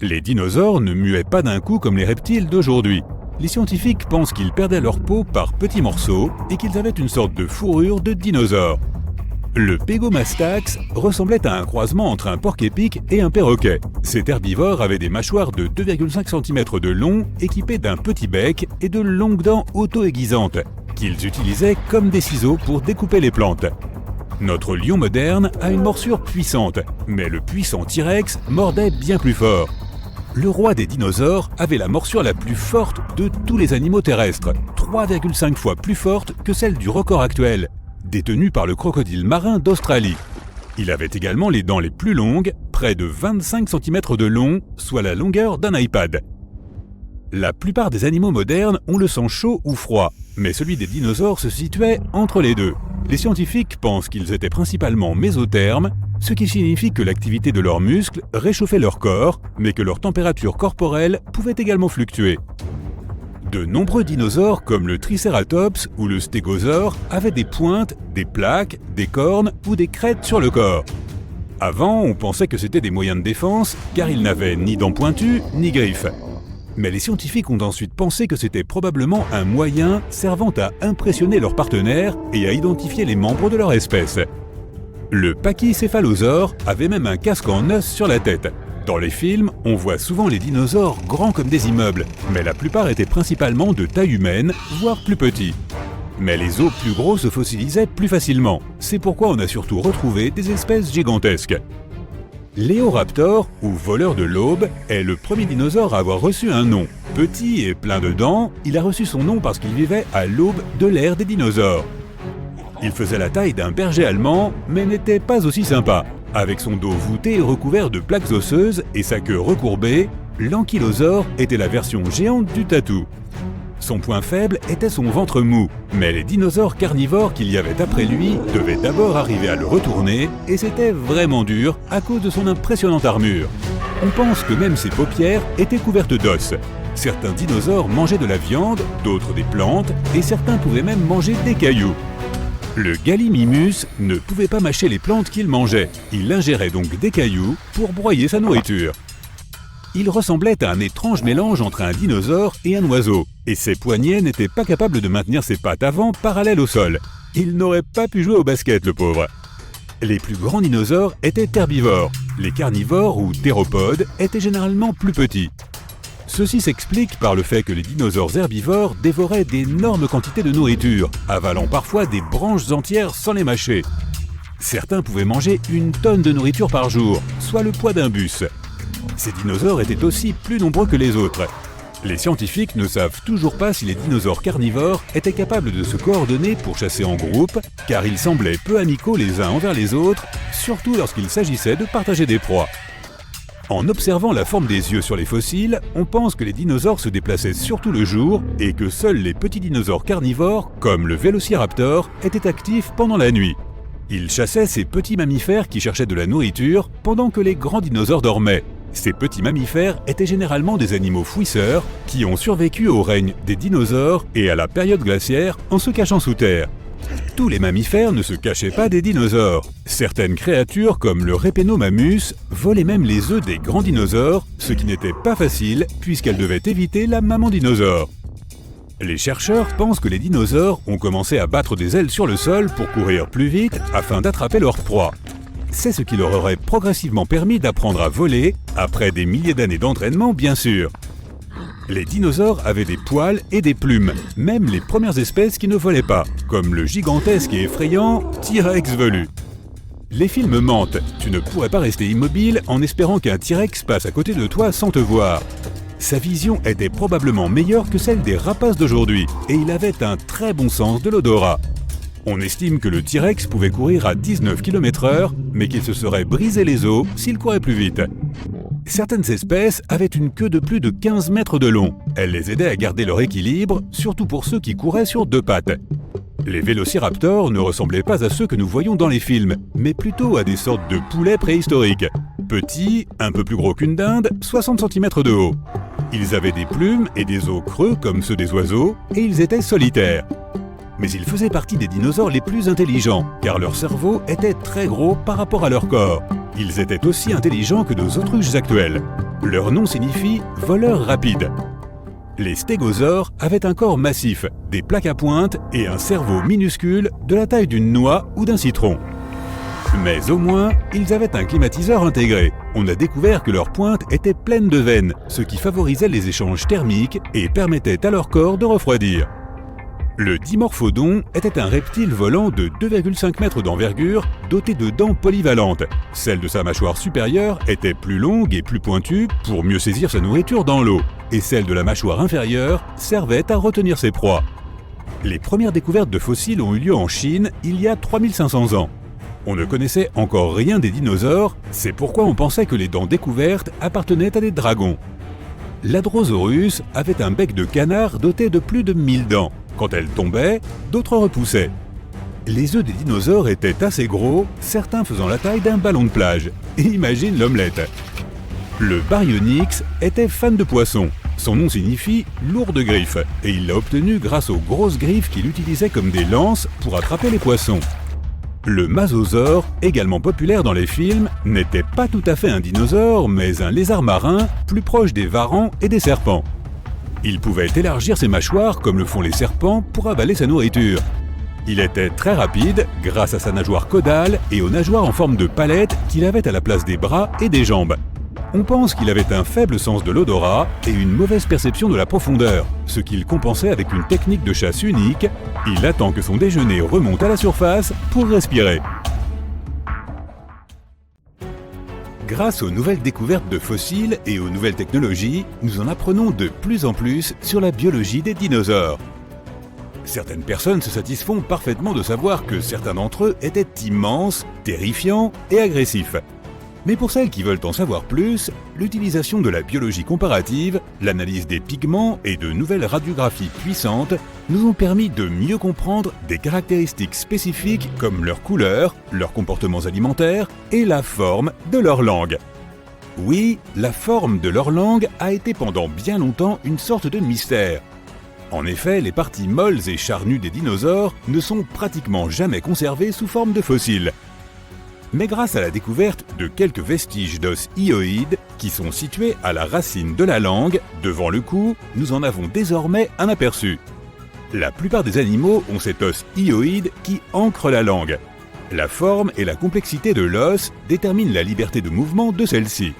Les dinosaures ne muaient pas d'un coup comme les reptiles d'aujourd'hui. Les scientifiques pensent qu'ils perdaient leur peau par petits morceaux et qu'ils avaient une sorte de fourrure de dinosaure. Le Pégomastax ressemblait à un croisement entre un porc-épic et un perroquet. Cet herbivore avait des mâchoires de 2,5 cm de long, équipées d'un petit bec et de longues dents auto-aiguisantes, qu'ils utilisaient comme des ciseaux pour découper les plantes. Notre lion moderne a une morsure puissante, mais le puissant T-Rex mordait bien plus fort. Le roi des dinosaures avait la morsure la plus forte de tous les animaux terrestres, 3,5 fois plus forte que celle du record actuel, détenu par le crocodile marin d'Australie. Il avait également les dents les plus longues, près de 25 cm de long, soit la longueur d'un iPad. La plupart des animaux modernes ont le sang chaud ou froid, mais celui des dinosaures se situait entre les deux. Les scientifiques pensent qu'ils étaient principalement mésothermes, ce qui signifie que l'activité de leurs muscles réchauffait leur corps, mais que leur température corporelle pouvait également fluctuer. De nombreux dinosaures comme le Triceratops ou le Stégosaure avaient des pointes, des plaques, des cornes ou des crêtes sur le corps. Avant, on pensait que c'était des moyens de défense car ils n'avaient ni dents pointues ni griffes. Mais les scientifiques ont ensuite pensé que c'était probablement un moyen servant à impressionner leurs partenaires et à identifier les membres de leur espèce. Le Pachycéphalosaure avait même un casque en os sur la tête. Dans les films, on voit souvent les dinosaures grands comme des immeubles, mais la plupart étaient principalement de taille humaine, voire plus petits. Mais les os plus gros se fossilisaient plus facilement, c'est pourquoi on a surtout retrouvé des espèces gigantesques. L'Éoraptor, ou voleur de l'aube, est le premier dinosaure à avoir reçu un nom. Petit et plein de dents, il a reçu son nom parce qu'il vivait à l'aube de l'ère des dinosaures. Il faisait la taille d'un berger allemand, mais n'était pas aussi sympa. Avec son dos voûté et recouvert de plaques osseuses et sa queue recourbée, l'ankylosaure était la version géante du tatou. Son point faible était son ventre mou, mais les dinosaures carnivores qu'il y avait après lui devaient d'abord arriver à le retourner, et c'était vraiment dur à cause de son impressionnante armure. On pense que même ses paupières étaient couvertes d'os. Certains dinosaures mangeaient de la viande, d'autres des plantes, et certains pouvaient même manger des cailloux. Le Gallimimus ne pouvait pas mâcher les plantes qu'il mangeait, il ingérait donc des cailloux pour broyer sa nourriture. Il ressemblait à un étrange mélange entre un dinosaure et un oiseau, et ses poignets n'étaient pas capables de maintenir ses pattes avant parallèles au sol. Il n'aurait pas pu jouer au basket, le pauvre. Les plus grands dinosaures étaient herbivores, les carnivores ou théropodes étaient généralement plus petits. Ceci s'explique par le fait que les dinosaures herbivores dévoraient d'énormes quantités de nourriture, avalant parfois des branches entières sans les mâcher. Certains pouvaient manger 1 tonne de nourriture par jour, soit le poids d'un bus. Ces dinosaures étaient aussi plus nombreux que les autres. Les scientifiques ne savent toujours pas si les dinosaures carnivores étaient capables de se coordonner pour chasser en groupe, car ils semblaient peu amicaux les uns envers les autres, surtout lorsqu'il s'agissait de partager des proies. En observant la forme des yeux sur les fossiles, on pense que les dinosaures se déplaçaient surtout le jour et que seuls les petits dinosaures carnivores, comme le Vélociraptor, étaient actifs pendant la nuit. Ils chassaient ces petits mammifères qui cherchaient de la nourriture pendant que les grands dinosaures dormaient. Ces petits mammifères étaient généralement des animaux fouisseurs qui ont survécu au règne des dinosaures et à la période glaciaire en se cachant sous terre. Tous les mammifères ne se cachaient pas des dinosaures. Certaines créatures, comme le Répénomamus, volaient même les œufs des grands dinosaures, ce qui n'était pas facile puisqu'elles devaient éviter la maman dinosaure. Les chercheurs pensent que les dinosaures ont commencé à battre des ailes sur le sol pour courir plus vite afin d'attraper leur proie. C'est ce qui leur aurait progressivement permis d'apprendre à voler, après des milliers d'années d'entraînement bien sûr. Les dinosaures avaient des poils et des plumes, même les premières espèces qui ne volaient pas, comme le gigantesque et effrayant T-Rex velu. Les films mentent, tu ne pourrais pas rester immobile en espérant qu'un T-Rex passe à côté de toi sans te voir. Sa vision était probablement meilleure que celle des rapaces d'aujourd'hui, et il avait un très bon sens de l'odorat. On estime que le T-Rex pouvait courir à 19 km/h, mais qu'il se serait brisé les os s'il courait plus vite. Certaines espèces avaient une queue de plus de 15 mètres de long. Elle les aidait à garder leur équilibre, surtout pour ceux qui couraient sur deux pattes. Les vélociraptors ne ressemblaient pas à ceux que nous voyons dans les films, mais plutôt à des sortes de poulets préhistoriques. Petits, un peu plus gros qu'une dinde, 60 cm de haut. Ils avaient des plumes et des os creux comme ceux des oiseaux, et ils étaient solitaires. Mais ils faisaient partie des dinosaures les plus intelligents, car leur cerveau était très gros par rapport à leur corps. Ils étaient aussi intelligents que nos autruches actuelles. Leur nom signifie « voleur rapide ». Les stégosaures avaient un corps massif, des plaques à pointe et un cerveau minuscule de la taille d'une noix ou d'un citron. Mais au moins, ils avaient un climatiseur intégré. On a découvert que leurs pointes étaient pleines de veines, ce qui favorisait les échanges thermiques et permettait à leur corps de refroidir. Le dimorphodon était un reptile volant de 2,5 mètres d'envergure, doté de dents polyvalentes. Celle de sa mâchoire supérieure était plus longue et plus pointue pour mieux saisir sa nourriture dans l'eau, et celle de la mâchoire inférieure servait à retenir ses proies. Les premières découvertes de fossiles ont eu lieu en Chine il y a 3500 ans. On ne connaissait encore rien des dinosaures, c'est pourquoi on pensait que les dents découvertes appartenaient à des dragons. L'Hadrosaurus avait un bec de canard doté de plus de 1000 dents. Quand elles tombaient, d'autres repoussaient. Les œufs des dinosaures étaient assez gros, certains faisant la taille d'un ballon de plage. Et imagine l'omelette. Le Baryonyx était fan de poissons. Son nom signifie « lourde griffe » et il l'a obtenu grâce aux grosses griffes qu'il utilisait comme des lances pour attraper les poissons. Le Masosaure, également populaire dans les films, n'était pas tout à fait un dinosaure, mais un lézard marin, plus proche des varans et des serpents. Il pouvait élargir ses mâchoires comme le font les serpents pour avaler sa nourriture. Il était très rapide grâce à sa nageoire caudale et aux nageoires en forme de palette qu'il avait à la place des bras et des jambes. On pense qu'il avait un faible sens de l'odorat et une mauvaise perception de la profondeur, ce qu'il compensait avec une technique de chasse unique. Il attend que son déjeuner remonte à la surface pour respirer. Grâce aux nouvelles découvertes de fossiles et aux nouvelles technologies, nous en apprenons de plus en plus sur la biologie des dinosaures. Certaines personnes se satisfont parfaitement de savoir que certains d'entre eux étaient immenses, terrifiants et agressifs. Mais pour celles qui veulent en savoir plus, l'utilisation de la biologie comparative, l'analyse des pigments et de nouvelles radiographies puissantes nous ont permis de mieux comprendre des caractéristiques spécifiques comme leur couleur, leurs comportements alimentaires et la forme de leur langue. Oui, la forme de leur langue a été pendant bien longtemps une sorte de mystère. En effet, les parties molles et charnues des dinosaures ne sont pratiquement jamais conservées sous forme de fossiles. Mais grâce à la découverte de quelques vestiges d'os hyoïdes qui sont situés à la racine de la langue, devant le cou, nous en avons désormais un aperçu. La plupart des animaux ont cet os hyoïde qui ancre la langue. La forme et la complexité de l'os déterminent la liberté de mouvement de celle-ci.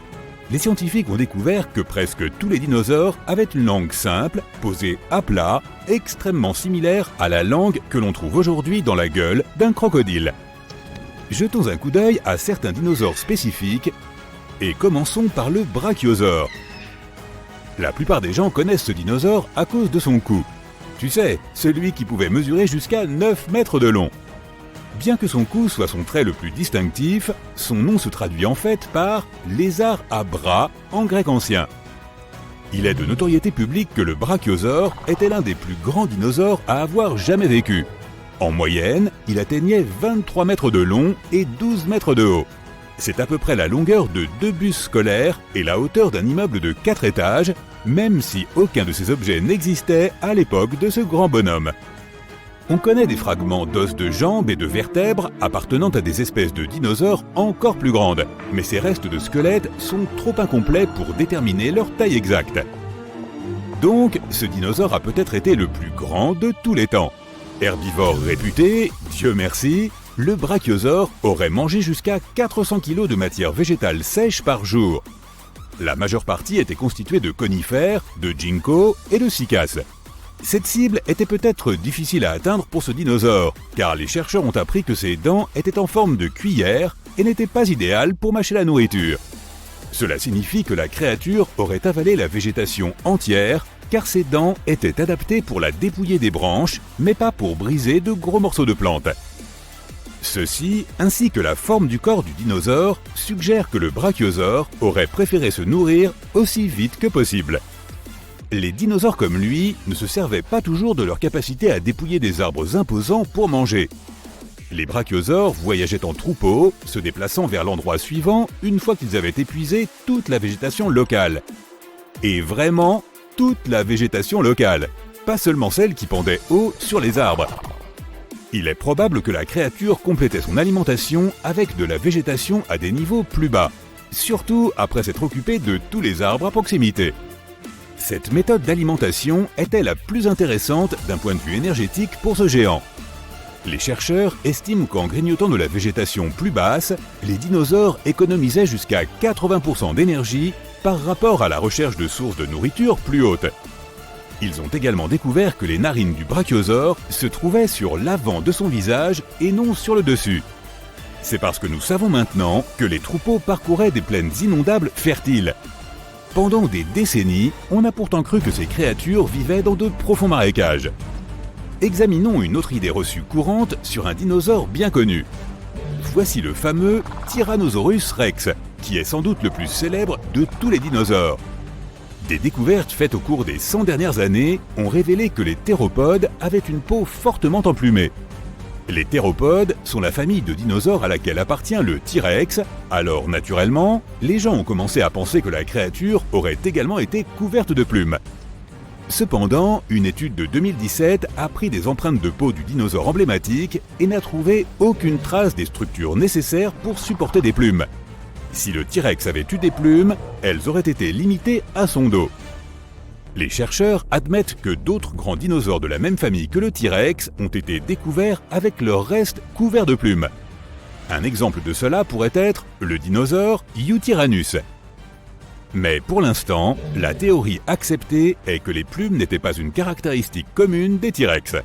Les scientifiques ont découvert que presque tous les dinosaures avaient une langue simple, posée à plat, extrêmement similaire à la langue que l'on trouve aujourd'hui dans la gueule d'un crocodile. Jetons un coup d'œil à certains dinosaures spécifiques et commençons par le brachiosaure. La plupart des gens connaissent ce dinosaure à cause de son cou. Tu sais, celui qui pouvait mesurer jusqu'à 9 mètres de long. Bien que son cou soit son trait le plus distinctif, son nom se traduit en fait par « lézard à bras » en grec ancien. Il est de notoriété publique que le brachiosaure était l'un des plus grands dinosaures à avoir jamais vécu. En moyenne, il atteignait 23 mètres de long et 12 mètres de haut. C'est à peu près la longueur de 2 bus scolaires et la hauteur d'un immeuble de 4 étages, même si aucun de ces objets n'existait à l'époque de ce grand bonhomme. On connaît des fragments d'os de jambes et de vertèbres appartenant à des espèces de dinosaures encore plus grandes, mais ces restes de squelettes sont trop incomplets pour déterminer leur taille exacte. Donc, ce dinosaure a peut-être été le plus grand de tous les temps. Herbivore réputé, Dieu merci, le brachiosaure aurait mangé jusqu'à 400 kg de matière végétale sèche par jour. La majeure partie était constituée de conifères, de ginkgo et de cycas. Cette cible était peut-être difficile à atteindre pour ce dinosaure, car les chercheurs ont appris que ses dents étaient en forme de cuillère et n'étaient pas idéales pour mâcher la nourriture. Cela signifie que la créature aurait avalé la végétation entière, car ses dents étaient adaptées pour la dépouiller des branches, mais pas pour briser de gros morceaux de plantes. Ceci, ainsi que la forme du corps du dinosaure, suggère que le brachiosaure aurait préféré se nourrir aussi vite que possible. Les dinosaures comme lui ne se servaient pas toujours de leur capacité à dépouiller des arbres imposants pour manger. Les brachiosaures voyageaient en troupeau, se déplaçant vers l'endroit suivant une fois qu'ils avaient épuisé toute la végétation locale. Et vraiment, toute la végétation locale, pas seulement celle qui pendait haut sur les arbres. Il est probable que la créature complétait son alimentation avec de la végétation à des niveaux plus bas, surtout après s'être occupé de tous les arbres à proximité. Cette méthode d'alimentation était la plus intéressante d'un point de vue énergétique pour ce géant. Les chercheurs estiment qu'en grignotant de la végétation plus basse, les dinosaures économisaient jusqu'à 80% d'énergie par rapport à la recherche de sources de nourriture plus hautes. Ils ont également découvert que les narines du brachiosaure se trouvaient sur l'avant de son visage et non sur le dessus. C'est parce que nous savons maintenant que les troupeaux parcouraient des plaines inondables fertiles. Pendant des décennies, on a pourtant cru que ces créatures vivaient dans de profonds marécages. Examinons une autre idée reçue courante sur un dinosaure bien connu. Voici le fameux Tyrannosaurus rex, qui est sans doute le plus célèbre de tous les dinosaures. Des découvertes faites au cours des 100 dernières années ont révélé que les théropodes avaient une peau fortement emplumée. Les théropodes sont la famille de dinosaures à laquelle appartient le T-Rex, alors naturellement, les gens ont commencé à penser que la créature aurait également été couverte de plumes. Cependant, une étude de 2017 a pris des empreintes de peau du dinosaure emblématique et n'a trouvé aucune trace des structures nécessaires pour supporter des plumes. Si le T-Rex avait eu des plumes, elles auraient été limitées à son dos. Les chercheurs admettent que d'autres grands dinosaures de la même famille que le T-Rex ont été découverts avec leurs restes couverts de plumes. Un exemple de cela pourrait être le dinosaure Eutyrannus. Mais pour l'instant, la théorie acceptée est que les plumes n'étaient pas une caractéristique commune des T-Rex.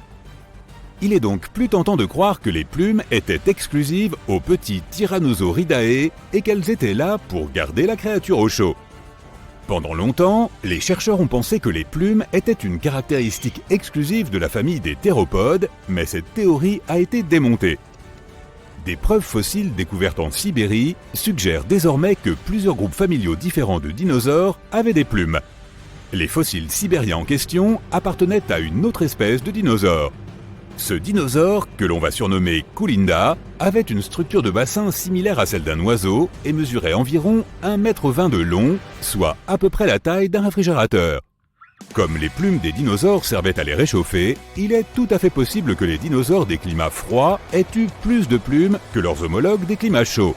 Il est donc plus tentant de croire que les plumes étaient exclusives aux petits Tyrannosauridae et qu'elles étaient là pour garder la créature au chaud. Pendant longtemps, les chercheurs ont pensé que les plumes étaient une caractéristique exclusive de la famille des théropodes, mais cette théorie a été démontée. Des preuves fossiles découvertes en Sibérie suggèrent désormais que plusieurs groupes familiaux différents de dinosaures avaient des plumes. Les fossiles sibériens en question appartenaient à une autre espèce de dinosaure. Ce dinosaure, que l'on va surnommer Koulinda, avait une structure de bassin similaire à celle d'un oiseau et mesurait environ 1,20 m de long, soit à peu près la taille d'un réfrigérateur. Comme les plumes des dinosaures servaient à les réchauffer, il est tout à fait possible que les dinosaures des climats froids aient eu plus de plumes que leurs homologues des climats chauds.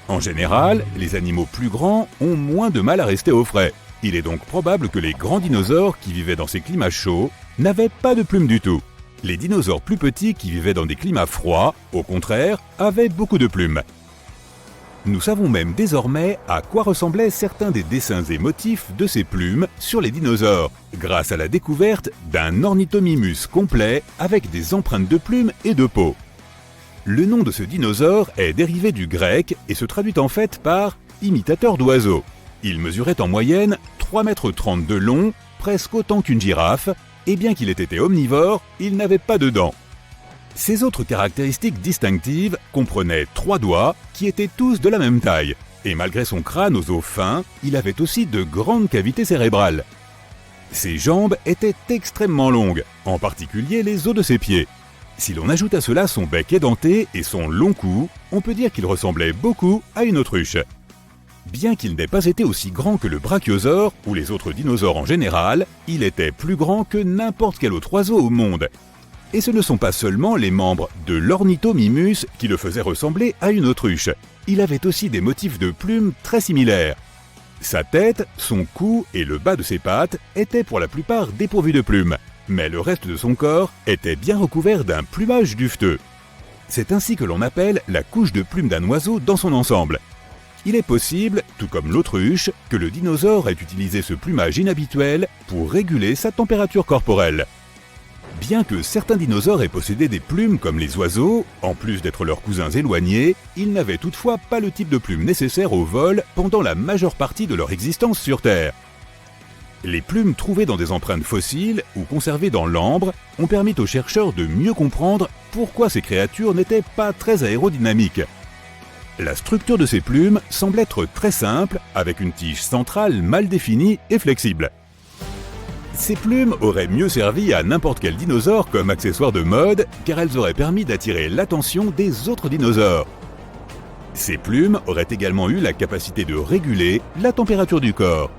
En général, les animaux plus grands ont moins de mal à rester au frais. Il est donc probable que les grands dinosaures qui vivaient dans ces climats chauds n'avaient pas de plumes du tout. Les dinosaures plus petits qui vivaient dans des climats froids, au contraire, avaient beaucoup de plumes. Nous savons même désormais à quoi ressemblaient certains des dessins et motifs de ces plumes sur les dinosaures, grâce à la découverte d'un ornithomimus complet avec des empreintes de plumes et de peau. Le nom de ce dinosaure est dérivé du grec et se traduit en fait par « imitateur d'oiseaux ». Il mesurait en moyenne 3,30 m de long, presque autant qu'une girafe, et bien qu'il ait été omnivore, il n'avait pas de dents. Ses autres caractéristiques distinctives comprenaient 3 doigts qui étaient tous de la même taille, et malgré son crâne aux os fins, il avait aussi de grandes cavités cérébrales. Ses jambes étaient extrêmement longues, en particulier les os de ses pieds. Si l'on ajoute à cela son bec édenté et son long cou, on peut dire qu'il ressemblait beaucoup à une autruche. Bien qu'il n'ait pas été aussi grand que le brachiosaure ou les autres dinosaures en général, il était plus grand que n'importe quel autre oiseau au monde. Et ce ne sont pas seulement les membres de l'Ornithomimus qui le faisaient ressembler à une autruche. Il avait aussi des motifs de plumes très similaires. Sa tête, son cou et le bas de ses pattes étaient pour la plupart dépourvus de plumes, mais le reste de son corps était bien recouvert d'un plumage duveteux. C'est ainsi que l'on appelle la couche de plumes d'un oiseau dans son ensemble. Il est possible, tout comme l'autruche, que le dinosaure ait utilisé ce plumage inhabituel pour réguler sa température corporelle. Bien que certains dinosaures aient possédé des plumes comme les oiseaux, en plus d'être leurs cousins éloignés, ils n'avaient toutefois pas le type de plumes nécessaire au vol pendant la majeure partie de leur existence sur Terre. Les plumes trouvées dans des empreintes fossiles ou conservées dans l'ambre ont permis aux chercheurs de mieux comprendre pourquoi ces créatures n'étaient pas très aérodynamiques. La structure de ces plumes semble être très simple, avec une tige centrale mal définie et flexible. Ces plumes auraient mieux servi à n'importe quel dinosaure comme accessoire de mode, car elles auraient permis d'attirer l'attention des autres dinosaures. Ces plumes auraient également eu la capacité de réguler la température du corps.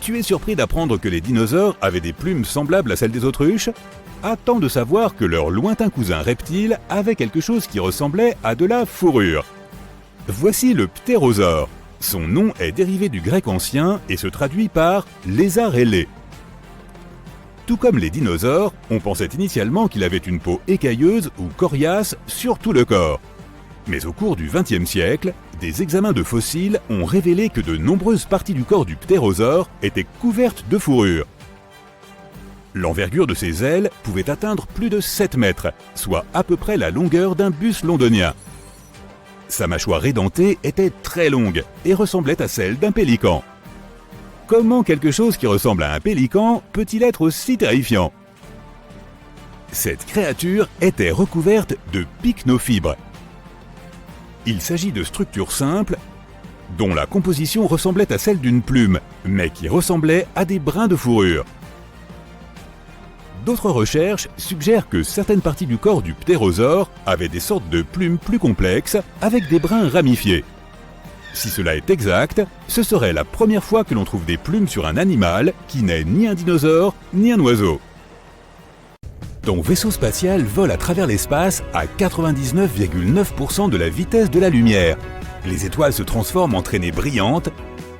Tu es surpris d'apprendre que les dinosaures avaient des plumes semblables à celles des autruches ? Attends de savoir que leur lointain cousin reptile avait quelque chose qui ressemblait à de la fourrure. Voici le ptérosaure. Son nom est dérivé du grec ancien et se traduit par « lézard ailé ». Tout comme les dinosaures, on pensait initialement qu'il avait une peau écailleuse ou coriace sur tout le corps. Mais au cours du XXe siècle, des examens de fossiles ont révélé que de nombreuses parties du corps du ptérosaure étaient couvertes de fourrure. L'envergure de ses ailes pouvait atteindre plus de 7 mètres, soit à peu près la longueur d'un bus londonien. Sa mâchoire édentée était très longue et ressemblait à celle d'un pélican. Comment quelque chose qui ressemble à un pélican peut-il être aussi terrifiant ? Cette créature était recouverte de pycnofibres. Il s'agit de structures simples dont la composition ressemblait à celle d'une plume, mais qui ressemblaient à des brins de fourrure. D'autres recherches suggèrent que certaines parties du corps du ptérosaure avaient des sortes de plumes plus complexes avec des brins ramifiés. Si cela est exact, ce serait la première fois que l'on trouve des plumes sur un animal qui n'est ni un dinosaure ni un oiseau. Ton vaisseau spatial vole à travers l'espace à 99,9% de la vitesse de la lumière. Les étoiles se transforment en traînées brillantes.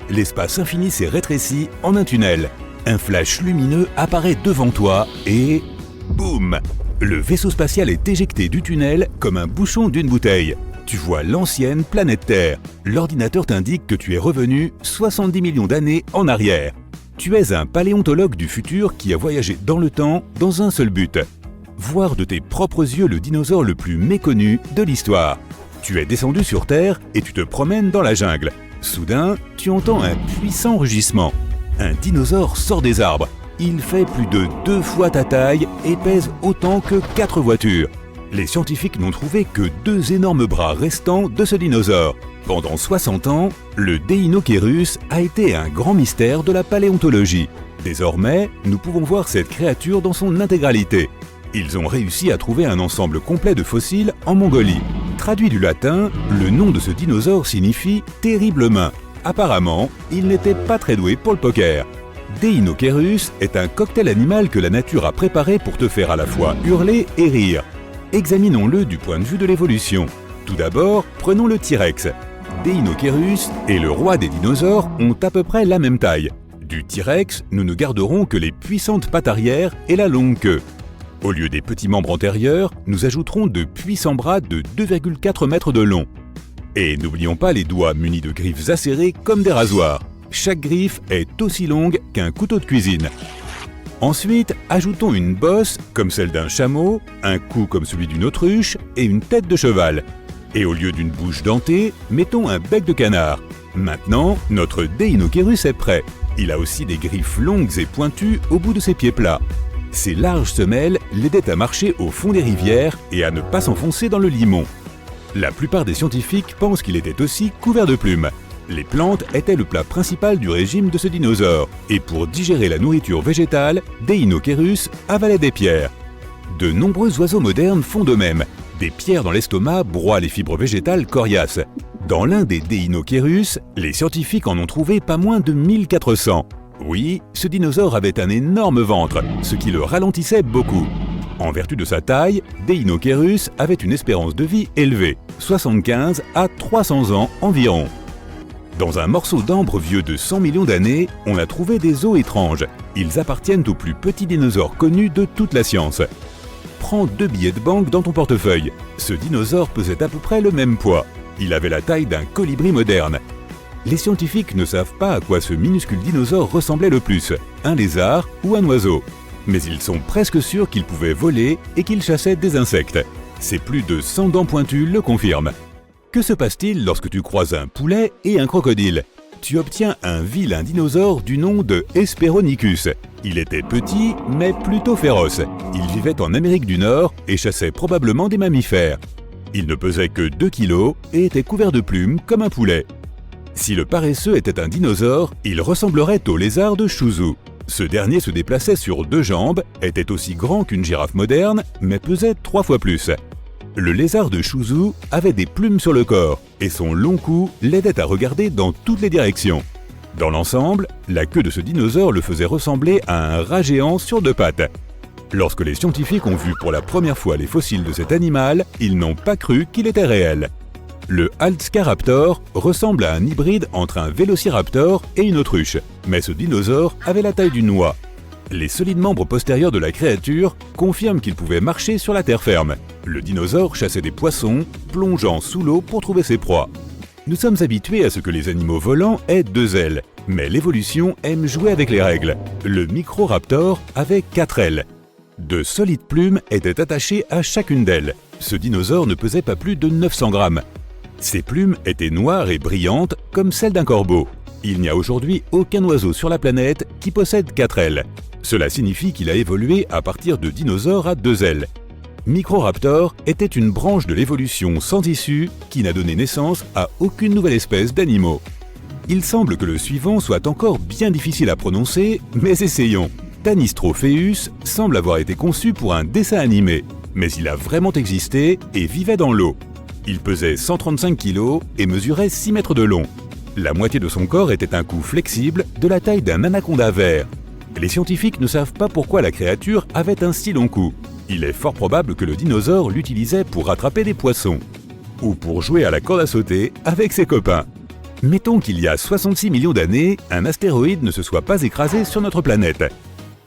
L'espace infini s'est rétréci en un tunnel. Un flash lumineux apparaît devant toi et... boum ! Le vaisseau spatial est éjecté du tunnel comme un bouchon d'une bouteille. Tu vois l'ancienne planète Terre. L'ordinateur t'indique que tu es revenu 70 millions d'années en arrière. Tu es un paléontologue du futur qui a voyagé dans le temps dans un seul but. Voir de tes propres yeux le dinosaure le plus méconnu de l'histoire. Tu es descendu sur Terre et tu te promènes dans la jungle. Soudain, tu entends un puissant rugissement. Un dinosaure sort des arbres. Il fait plus de 2 fois ta taille et pèse autant que 4 voitures. Les scientifiques n'ont trouvé que 2 énormes bras restants de ce dinosaure. Pendant 60 ans, le Deinocheirus a été un grand mystère de la paléontologie. Désormais, nous pouvons voir cette créature dans son intégralité. Ils ont réussi à trouver un ensemble complet de fossiles en Mongolie. Traduit du latin, le nom de ce dinosaure signifie « terrible main ». Apparemment, il n'était pas très doué pour le poker. Deinocheirus est un cocktail animal que la nature a préparé pour te faire à la fois hurler et rire. Examinons-le du point de vue de l'évolution. Tout d'abord, prenons le T-Rex. Deinocheirus et le roi des dinosaures ont à peu près la même taille. Du T-Rex, nous ne garderons que les puissantes pattes arrière et la longue queue. Au lieu des petits membres antérieurs, nous ajouterons de puissants bras de 2,4 mètres de long. Et n'oublions pas les doigts munis de griffes acérées comme des rasoirs. Chaque griffe est aussi longue qu'un couteau de cuisine. Ensuite, ajoutons une bosse comme celle d'un chameau, un cou comme celui d'une autruche et une tête de cheval. Et au lieu d'une bouche dentée, mettons un bec de canard. Maintenant, notre Deinocheirus est prêt. Il a aussi des griffes longues et pointues au bout de ses pieds plats. Ses larges semelles l'aidaient à marcher au fond des rivières et à ne pas s'enfoncer dans le limon. La plupart des scientifiques pensent qu'il était aussi couvert de plumes. Les plantes étaient le plat principal du régime de ce dinosaure, et pour digérer la nourriture végétale, Deinocheirus avalait des pierres. De nombreux oiseaux modernes font de même. Des pierres dans l'estomac broient les fibres végétales coriaces. Dans l'un des Deinocheirus, les scientifiques en ont trouvé pas moins de 1400. Oui, ce dinosaure avait un énorme ventre, ce qui le ralentissait beaucoup. En vertu de sa taille, Deinocheirus avait une espérance de vie élevée, 75 à 300 ans environ. Dans un morceau d'ambre vieux de 100 millions d'années, on a trouvé des os étranges. Ils appartiennent aux plus petits dinosaures connus de toute la science. Prends 2 billets de banque dans ton portefeuille. Ce dinosaure pesait à peu près le même poids. Il avait la taille d'un colibri moderne. Les scientifiques ne savent pas à quoi ce minuscule dinosaure ressemblait le plus, un lézard ou un oiseau. Mais ils sont presque sûrs qu'il pouvait voler et qu'il chassait des insectes. Ses plus de 100 dents pointues le confirment. Que se passe-t-il lorsque tu croises un poulet et un crocodile? Tu obtiens un vilain dinosaure du nom de Hesperonychus. Il était petit, mais plutôt féroce. Il vivait en Amérique du Nord et chassait probablement des mammifères. Il ne pesait que 2 kilos et était couvert de plumes comme un poulet. Si le paresseux était un dinosaure, il ressemblerait au lézard de Suzhou. Ce dernier se déplaçait sur 2 jambes, était aussi grand qu'une girafe moderne, mais pesait 3 fois plus. Le lézard de Suzhou avait des plumes sur le corps, et son long cou l'aidait à regarder dans toutes les directions. Dans l'ensemble, la queue de ce dinosaure le faisait ressembler à un rat géant sur 2 pattes. Lorsque les scientifiques ont vu pour la première fois les fossiles de cet animal, ils n'ont pas cru qu'il était réel. Le Halscaraptor ressemble à un hybride entre un vélociraptor et une autruche, mais ce dinosaure avait la taille d'une noix. Les solides membres postérieurs de la créature confirment qu'il pouvait marcher sur la terre ferme. Le dinosaure chassait des poissons, plongeant sous l'eau pour trouver ses proies. Nous sommes habitués à ce que les animaux volants aient 2 ailes, mais l'évolution aime jouer avec les règles. Le Microraptor avait 4 ailes. De solides plumes étaient attachées à chacune d'elles. Ce dinosaure ne pesait pas plus de 900 grammes. Ses plumes étaient noires et brillantes comme celles d'un corbeau. Il n'y a aujourd'hui aucun oiseau sur la planète qui possède 4 ailes. Cela signifie qu'il a évolué à partir de dinosaures à 2 ailes. Microraptor était une branche de l'évolution sans issue qui n'a donné naissance à aucune nouvelle espèce d'animaux. Il semble que le suivant soit encore bien difficile à prononcer, mais essayons. Tanistrophéus semble avoir été conçu pour un dessin animé, mais il a vraiment existé et vivait dans l'eau. Il pesait 135 kg et mesurait 6 mètres de long. La moitié de son corps était un cou flexible de la taille d'un anaconda vert. Les scientifiques ne savent pas pourquoi la créature avait un si long cou. Il est fort probable que le dinosaure l'utilisait pour attraper des poissons ou pour jouer à la corde à sauter avec ses copains. Mettons qu'il y a 66 millions d'années, un astéroïde ne se soit pas écrasé sur notre planète.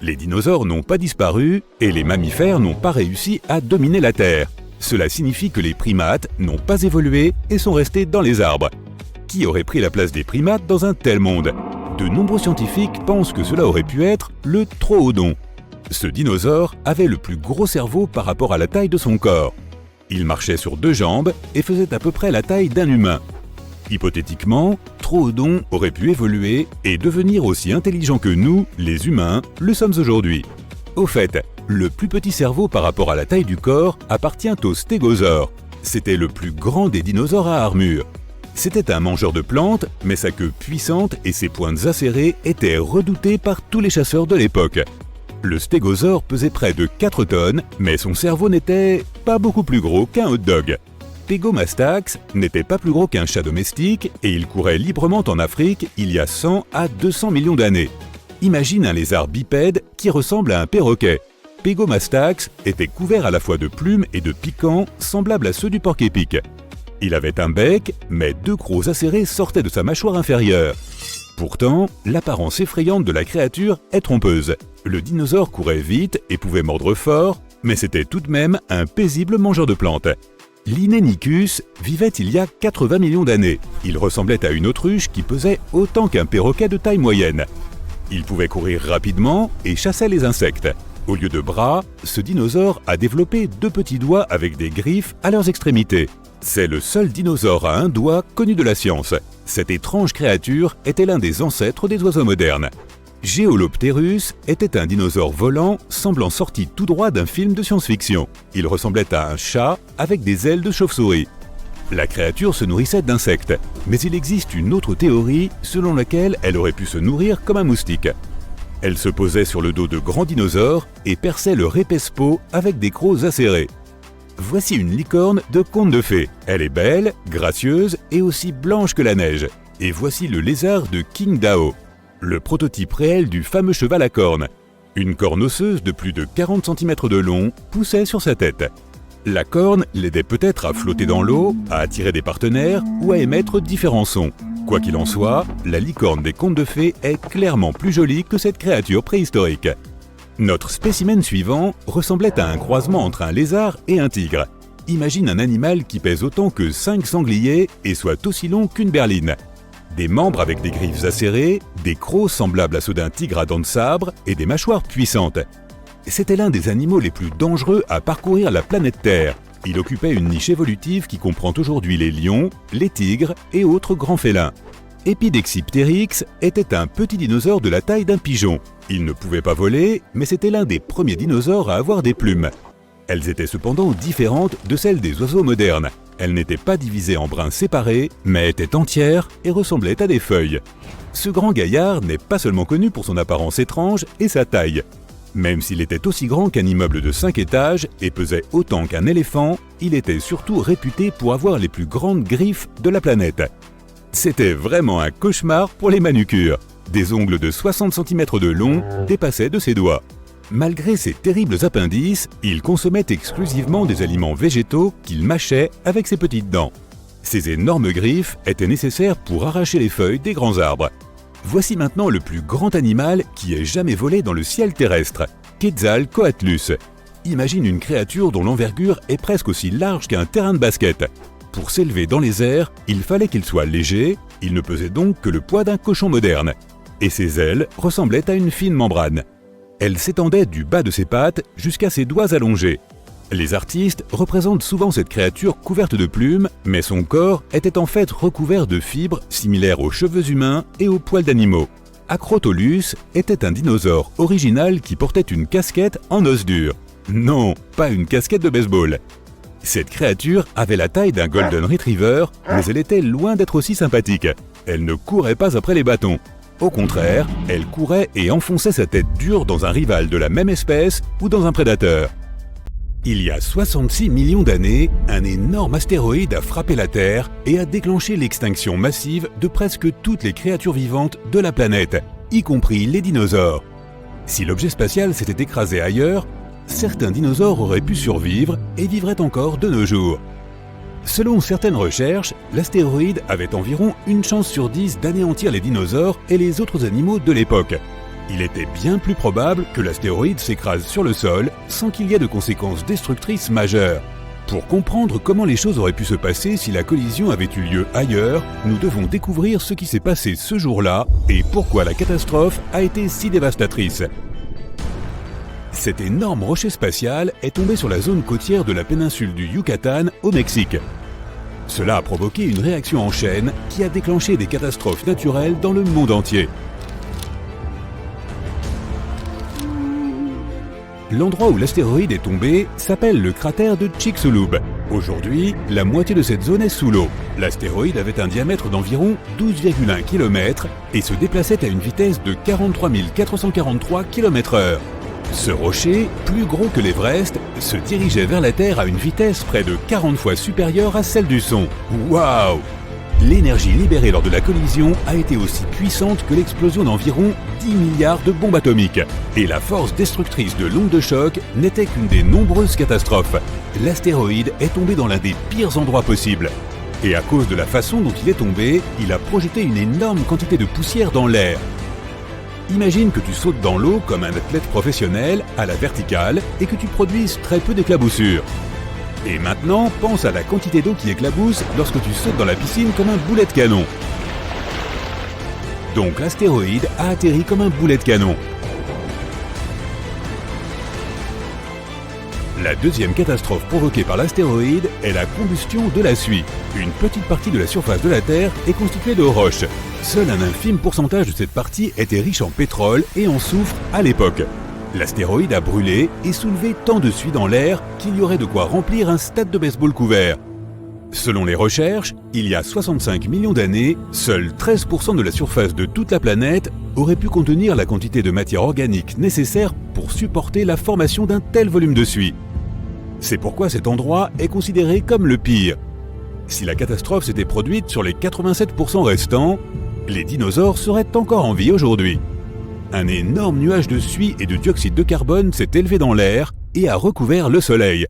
Les dinosaures n'ont pas disparu et les mammifères n'ont pas réussi à dominer la Terre. Cela signifie que les primates n'ont pas évolué et sont restés dans les arbres. Qui aurait pris la place des primates dans un tel monde? De nombreux scientifiques pensent que cela aurait pu être le Troodon. Ce dinosaure avait le plus gros cerveau par rapport à la taille de son corps. Il marchait sur 2 jambes et faisait à peu près la taille d'un humain. Hypothétiquement, Troodon aurait pu évoluer et devenir aussi intelligent que nous, les humains, le sommes aujourd'hui. Au fait, le plus petit cerveau par rapport à la taille du corps appartient au stégosaure. C'était le plus grand des dinosaures à armure. C'était un mangeur de plantes, mais sa queue puissante et ses pointes acérées étaient redoutées par tous les chasseurs de l'époque. Le stégosaure pesait près de 4 tonnes, mais son cerveau n'était pas beaucoup plus gros qu'un hot dog. Pegomastax n'était pas plus gros qu'un chat domestique et il courait librement en Afrique il y a 100 à 200 millions d'années. Imagine un lézard bipède qui ressemble à un perroquet. Pegomastax était couvert à la fois de plumes et de piquants semblables à ceux du porc-épic. Il avait un bec, mais 2 crocs acérés sortaient de sa mâchoire inférieure. Pourtant, l'apparence effrayante de la créature est trompeuse. Le dinosaure courait vite et pouvait mordre fort, mais c'était tout de même un paisible mangeur de plantes. L'Inénicus vivait il y a 80 millions d'années. Il ressemblait à une autruche qui pesait autant qu'un perroquet de taille moyenne. Il pouvait courir rapidement et chassait les insectes. Au lieu de bras, ce dinosaure a développé 2 petits doigts avec des griffes à leurs extrémités. C'est le seul dinosaure à un doigt connu de la science. Cette étrange créature était l'un des ancêtres des oiseaux modernes. Geolopterus était un dinosaure volant semblant sorti tout droit d'un film de science-fiction. Il ressemblait à un chat avec des ailes de chauve-souris. La créature se nourrissait d'insectes, mais il existe une autre théorie selon laquelle elle aurait pu se nourrir comme un moustique. Elle se posait sur le dos de grands dinosaures et perçait leur épaisse peau avec des crocs acérés. Voici une licorne de conte de fées. Elle est belle, gracieuse et aussi blanche que la neige. Et voici le lézard de King Dao, le prototype réel du fameux cheval à cornes. Une corne osseuse de plus de 40 cm de long poussait sur sa tête. La corne l'aidait peut-être à flotter dans l'eau, à attirer des partenaires ou à émettre différents sons. Quoi qu'il en soit, la licorne des contes de fées est clairement plus jolie que cette créature préhistorique. Notre spécimen suivant ressemblait à un croisement entre un lézard et un tigre. Imagine un animal qui pèse autant que 5 sangliers et soit aussi long qu'une berline. Des membres avec des griffes acérées, des crocs semblables à ceux d'un tigre à dents de sabre et des mâchoires puissantes. C'était l'un des animaux les plus dangereux à parcourir la planète Terre. Il occupait une niche évolutive qui comprend aujourd'hui les lions, les tigres et autres grands félins. Epidexipteryx était un petit dinosaure de la taille d'un pigeon. Il ne pouvait pas voler, mais c'était l'un des premiers dinosaures à avoir des plumes. Elles étaient cependant différentes de celles des oiseaux modernes. Elles n'étaient pas divisées en brins séparés, mais étaient entières et ressemblaient à des feuilles. Ce grand gaillard n'est pas seulement connu pour son apparence étrange et sa taille. Même s'il était aussi grand qu'un immeuble de 5 étages et pesait autant qu'un éléphant, il était surtout réputé pour avoir les plus grandes griffes de la planète. C'était vraiment un cauchemar pour les manucures. Des ongles de 60 cm de long dépassaient de ses doigts. Malgré ses terribles appendices, il consommait exclusivement des aliments végétaux qu'il mâchait avec ses petites dents. Ces énormes griffes étaient nécessaires pour arracher les feuilles des grands arbres. Voici maintenant le plus grand animal qui ait jamais volé dans le ciel terrestre, Quetzalcoatlus. Imagine une créature dont l'envergure est presque aussi large qu'un terrain de basket. Pour s'élever dans les airs, il fallait qu'il soit léger, il ne pesait donc que le poids d'un cochon moderne. Et ses ailes ressemblaient à une fine membrane. Elles s'étendaient du bas de ses pattes jusqu'à ses doigts allongés. Les artistes représentent souvent cette créature couverte de plumes, mais son corps était en fait recouvert de fibres similaires aux cheveux humains et aux poils d'animaux. Acrotolus était un dinosaure original qui portait une casquette en os dur. Non, pas une casquette de baseball. Cette créature avait la taille d'un Golden Retriever, mais elle était loin d'être aussi sympathique. Elle ne courait pas après les bâtons. Au contraire, elle courait et enfonçait sa tête dure dans un rival de la même espèce ou dans un prédateur. Il y a 66 millions d'années, un énorme astéroïde a frappé la Terre et a déclenché l'extinction massive de presque toutes les créatures vivantes de la planète, y compris les dinosaures. Si l'objet spatial s'était écrasé ailleurs, certains dinosaures auraient pu survivre et vivraient encore de nos jours. Selon certaines recherches, l'astéroïde avait environ une chance sur 10 d'anéantir les dinosaures et les autres animaux de l'époque. Il était bien plus probable que l'astéroïde s'écrase sur le sol sans qu'il y ait de conséquences destructrices majeures. Pour comprendre comment les choses auraient pu se passer si la collision avait eu lieu ailleurs, nous devons découvrir ce qui s'est passé ce jour-là et pourquoi la catastrophe a été si dévastatrice. Cet énorme rocher spatial est tombé sur la zone côtière de la péninsule du Yucatan au Mexique. Cela a provoqué une réaction en chaîne qui a déclenché des catastrophes naturelles dans le monde entier. L'endroit où l'astéroïde est tombé s'appelle le cratère de Chicxulub. Aujourd'hui, la moitié de cette zone est sous l'eau. L'astéroïde avait un diamètre d'environ 12,1 km et se déplaçait à une vitesse de 43 443 km/h. Ce rocher, plus gros que l'Everest, se dirigeait vers la Terre à une vitesse près de 40 fois supérieure à celle du son. Waouh! L'énergie libérée lors de la collision a été aussi puissante que l'explosion d'environ 10 milliards de bombes atomiques. Et la force destructrice de l'onde de choc n'était qu'une des nombreuses catastrophes. L'astéroïde est tombé dans l'un des pires endroits possibles. Et à cause de la façon dont il est tombé, il a projeté une énorme quantité de poussière dans l'air. Imagine que tu sautes dans l'eau comme un athlète professionnel à la verticale et que tu produises très peu d'éclaboussures. Et maintenant, pense à la quantité d'eau qui éclabousse lorsque tu sautes dans la piscine comme un boulet de canon. Donc l'astéroïde a atterri comme un boulet de canon. La deuxième catastrophe provoquée par l'astéroïde est la combustion de la suie. Une petite partie de la surface de la Terre est constituée de roches. Seul un infime pourcentage de cette partie était riche en pétrole et en soufre à l'époque. L'astéroïde a brûlé et soulevé tant de suie dans l'air qu'il y aurait de quoi remplir un stade de baseball couvert. Selon les recherches, il y a 65 millions d'années, seuls 13% de la surface de toute la planète aurait pu contenir la quantité de matière organique nécessaire pour supporter la formation d'un tel volume de suie. C'est pourquoi cet endroit est considéré comme le pire. Si la catastrophe s'était produite sur les 87% restants, les dinosaures seraient encore en vie aujourd'hui. un énorme nuage de suie et de dioxyde de carbone s'est élevé dans l'air et a recouvert le Soleil.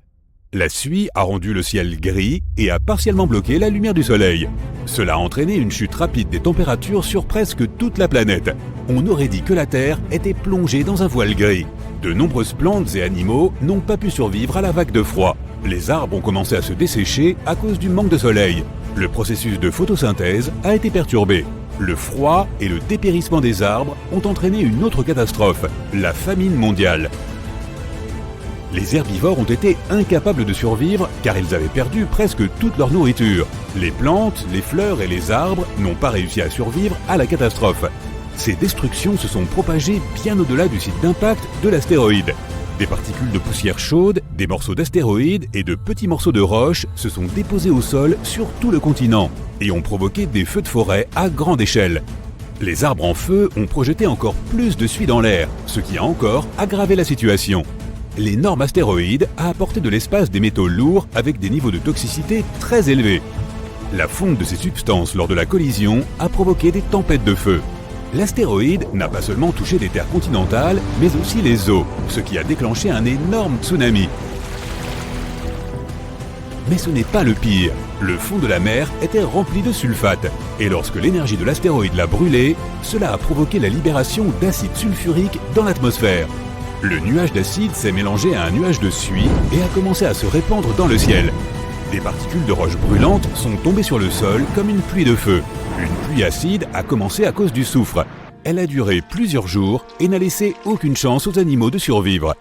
La suie a rendu le ciel gris et a partiellement bloqué la lumière du Soleil. Cela a entraîné une chute rapide des températures sur presque toute la planète. On aurait dit que la Terre était plongée dans un voile gris. De nombreuses plantes et animaux n'ont pas pu survivre à la vague de froid. Les arbres ont commencé à se dessécher à cause du manque de soleil. Le processus de photosynthèse a été perturbé. Le froid et le dépérissement des arbres ont entraîné une autre catastrophe, la famine mondiale. Les herbivores ont été incapables de survivre car ils avaient perdu presque toute leur nourriture. Les plantes, les fleurs et les arbres n'ont pas réussi à survivre à la catastrophe. Ces destructions se sont propagées bien au-delà du site d'impact de l'astéroïde. Des particules de poussière chaude, des morceaux d'astéroïdes et de petits morceaux de roches se sont déposés au sol sur tout le continent et ont provoqué des feux de forêt à grande échelle. Les arbres en feu ont projeté encore plus de suie dans l'air, ce qui a encore aggravé la situation. L'énorme astéroïde a apporté de l'espace des métaux lourds avec des niveaux de toxicité très élevés. La fonte de ces substances lors de la collision a provoqué des tempêtes de feu. L'astéroïde n'a pas seulement touché des terres continentales, mais aussi les eaux, ce qui a déclenché un énorme tsunami. Mais ce n'est pas le pire. Le fond de la mer était rempli de sulfate, et lorsque l'énergie de l'astéroïde l'a brûlé, cela a provoqué la libération d'acide sulfurique dans l'atmosphère. Le nuage d'acide s'est mélangé à un nuage de suie et a commencé à se répandre dans le ciel. Des particules de roches brûlantes sont tombées sur le sol comme une pluie de feu. Une pluie acide a commencé à cause du soufre. Elle a duré plusieurs jours et n'a laissé aucune chance aux animaux de survivre.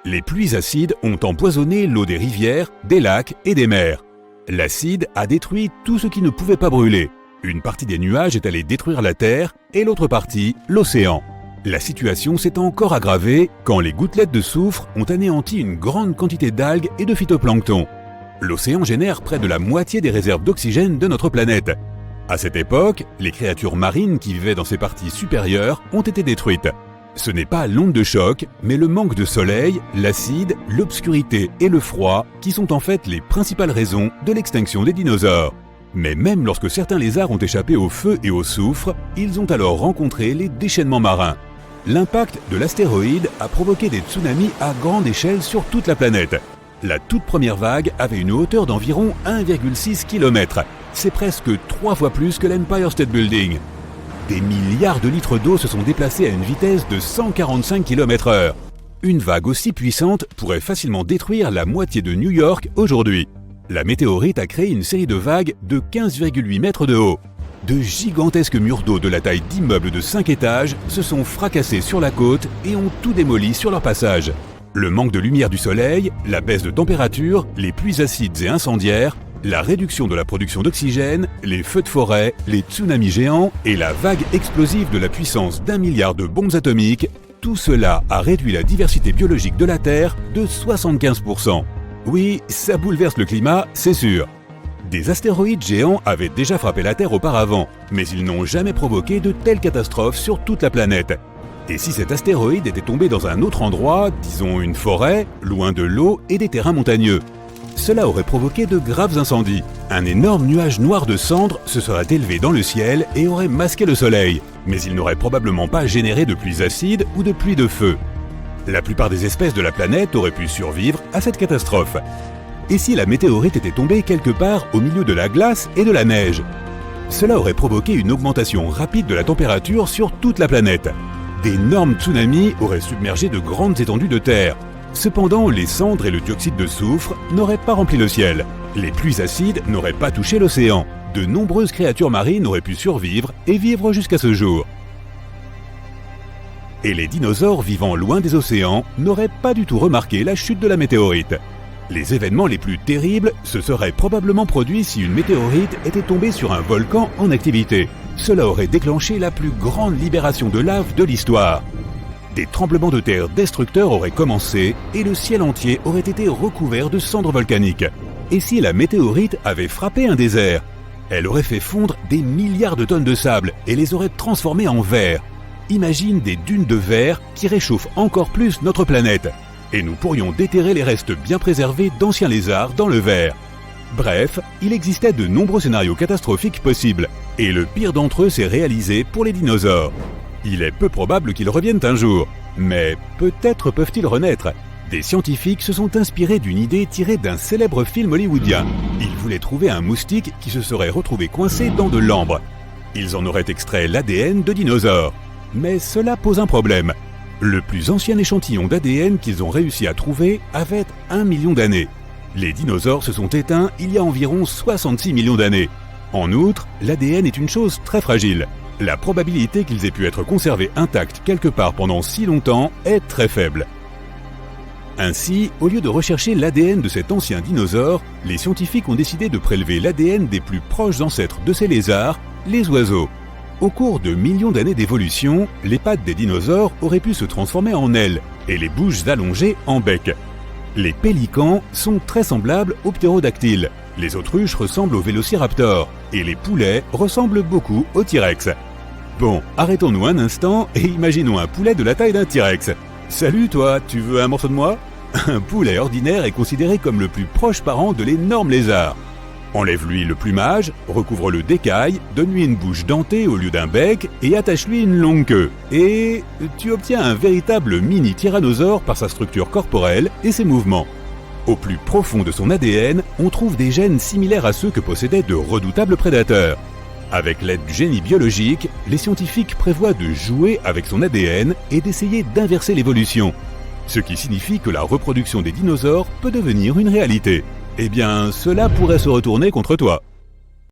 Les pluies acides ont empoisonné l'eau des rivières, des lacs et des mers. L'acide a détruit tout ce qui ne pouvait pas brûler. Une partie des nuages est allée détruire la Terre et l'autre partie, l'océan. La situation s'est encore aggravée quand les gouttelettes de soufre ont anéanti une grande quantité d'algues et de phytoplancton. L'océan génère près de la moitié des réserves d'oxygène de notre planète. À cette époque, les créatures marines qui vivaient dans ces parties supérieures ont été détruites. Ce n'est pas l'onde de choc, mais le manque de soleil, l'acide, l'obscurité et le froid qui sont en fait les principales raisons de l'extinction des dinosaures. Mais même lorsque certains lézards ont échappé au feu et au soufre, ils ont alors rencontré les déchaînements marins. L'impact de l'astéroïde a provoqué des tsunamis à grande échelle sur toute la planète. La toute première vague avait une hauteur d'environ 1,6 km. C'est presque 3 fois plus que l'Empire State Building. Des milliards de litres d'eau se sont déplacés à une vitesse de 145 km/h. Une vague aussi puissante pourrait facilement détruire la moitié de New York aujourd'hui. La météorite a créé une série de vagues de 15,8 mètres de haut. De gigantesques murs d'eau de la taille d'immeubles de 5 étages se sont fracassés sur la côte et ont tout démoli sur leur passage. Le manque de lumière du soleil, la baisse de température, les pluies acides et incendiaires, la réduction de la production d'oxygène, les feux de forêt, les tsunamis géants et la vague explosive de la puissance d'1 milliard de bombes atomiques, tout cela a réduit la diversité biologique de la Terre de 75%. Oui, ça bouleverse le climat, c'est sûr. Des astéroïdes géants avaient déjà frappé la Terre auparavant, mais ils n'ont jamais provoqué de telles catastrophes sur toute la planète. Et si cet astéroïde était tombé dans un autre endroit, disons une forêt, loin de l'eau et des terrains montagneux? Cela aurait provoqué de graves incendies. Un énorme nuage noir de cendres se serait élevé dans le ciel et aurait masqué le soleil, mais il n'aurait probablement pas généré de pluies acides ou de pluies de feu. La plupart des espèces de la planète auraient pu survivre à cette catastrophe. Et si la météorite était tombée quelque part au milieu de la glace et de la neige? Cela aurait provoqué une augmentation rapide de la température sur toute la planète. D'énormes tsunamis auraient submergé de grandes étendues de terre. Cependant, les cendres et le dioxyde de soufre n'auraient pas rempli le ciel. Les pluies acides n'auraient pas touché l'océan. De nombreuses créatures marines auraient pu survivre et vivre jusqu'à ce jour. Et les dinosaures vivant loin des océans n'auraient pas du tout remarqué la chute de la météorite. Les événements les plus terribles se seraient probablement produits si une météorite était tombée sur un volcan en activité. Cela aurait déclenché la plus grande libération de lave de l'histoire. Des tremblements de terre destructeurs auraient commencé et le ciel entier aurait été recouvert de cendres volcaniques. Et si la météorite avait frappé un désert? Elle aurait fait fondre des milliards de tonnes de sable et les aurait transformés en verre. Imagine des dunes de verre qui réchauffent encore plus notre planète. Et nous pourrions déterrer les restes bien préservés d'anciens lézards dans le verre. Bref, il existait de nombreux scénarios catastrophiques possibles, et le pire d'entre eux s'est réalisé pour les dinosaures. Il est peu probable qu'ils reviennent un jour, mais peut-être peuvent-ils renaître. Des scientifiques se sont inspirés d'une idée tirée d'un célèbre film hollywoodien. Ils voulaient trouver un moustique qui se serait retrouvé coincé dans de l'ambre. Ils en auraient extrait l'ADN de dinosaures. Mais cela pose un problème. Le plus ancien échantillon d'ADN qu'ils ont réussi à trouver avait 1 million d'années. Les dinosaures se sont éteints il y a environ 66 millions d'années. En outre, l'ADN est une chose très fragile. La probabilité qu'ils aient pu être conservés intacts quelque part pendant si longtemps est très faible. Ainsi, au lieu de rechercher l'ADN de cet ancien dinosaure, les scientifiques ont décidé de prélever l'ADN des plus proches ancêtres de ces lézards, les oiseaux. Au cours de millions d'années d'évolution, les pattes des dinosaures auraient pu se transformer en ailes et les bouches allongées en bec. Les pélicans sont très semblables aux ptérodactyles, les autruches ressemblent aux vélociraptors et les poulets ressemblent beaucoup aux T-Rex. Bon, arrêtons-nous un instant et imaginons un poulet de la taille d'un T-Rex. Salut toi, tu veux un morceau de moi? Un poulet ordinaire est considéré comme le plus proche parent de l'énorme lézard. Enlève-lui le plumage, recouvre-le d'écailles, donne-lui une bouche dentée au lieu d'un bec et attache-lui une longue queue. Et tu obtiens un véritable mini tyrannosaure par sa structure corporelle et ses mouvements. Au plus profond de son ADN, on trouve des gènes similaires à ceux que possédaient de redoutables prédateurs. Avec l'aide du génie biologique, les scientifiques prévoient de jouer avec son ADN et d'essayer d'inverser l'évolution. Ce qui signifie que la reproduction des dinosaures peut devenir une réalité. Eh bien, cela pourrait se retourner contre toi.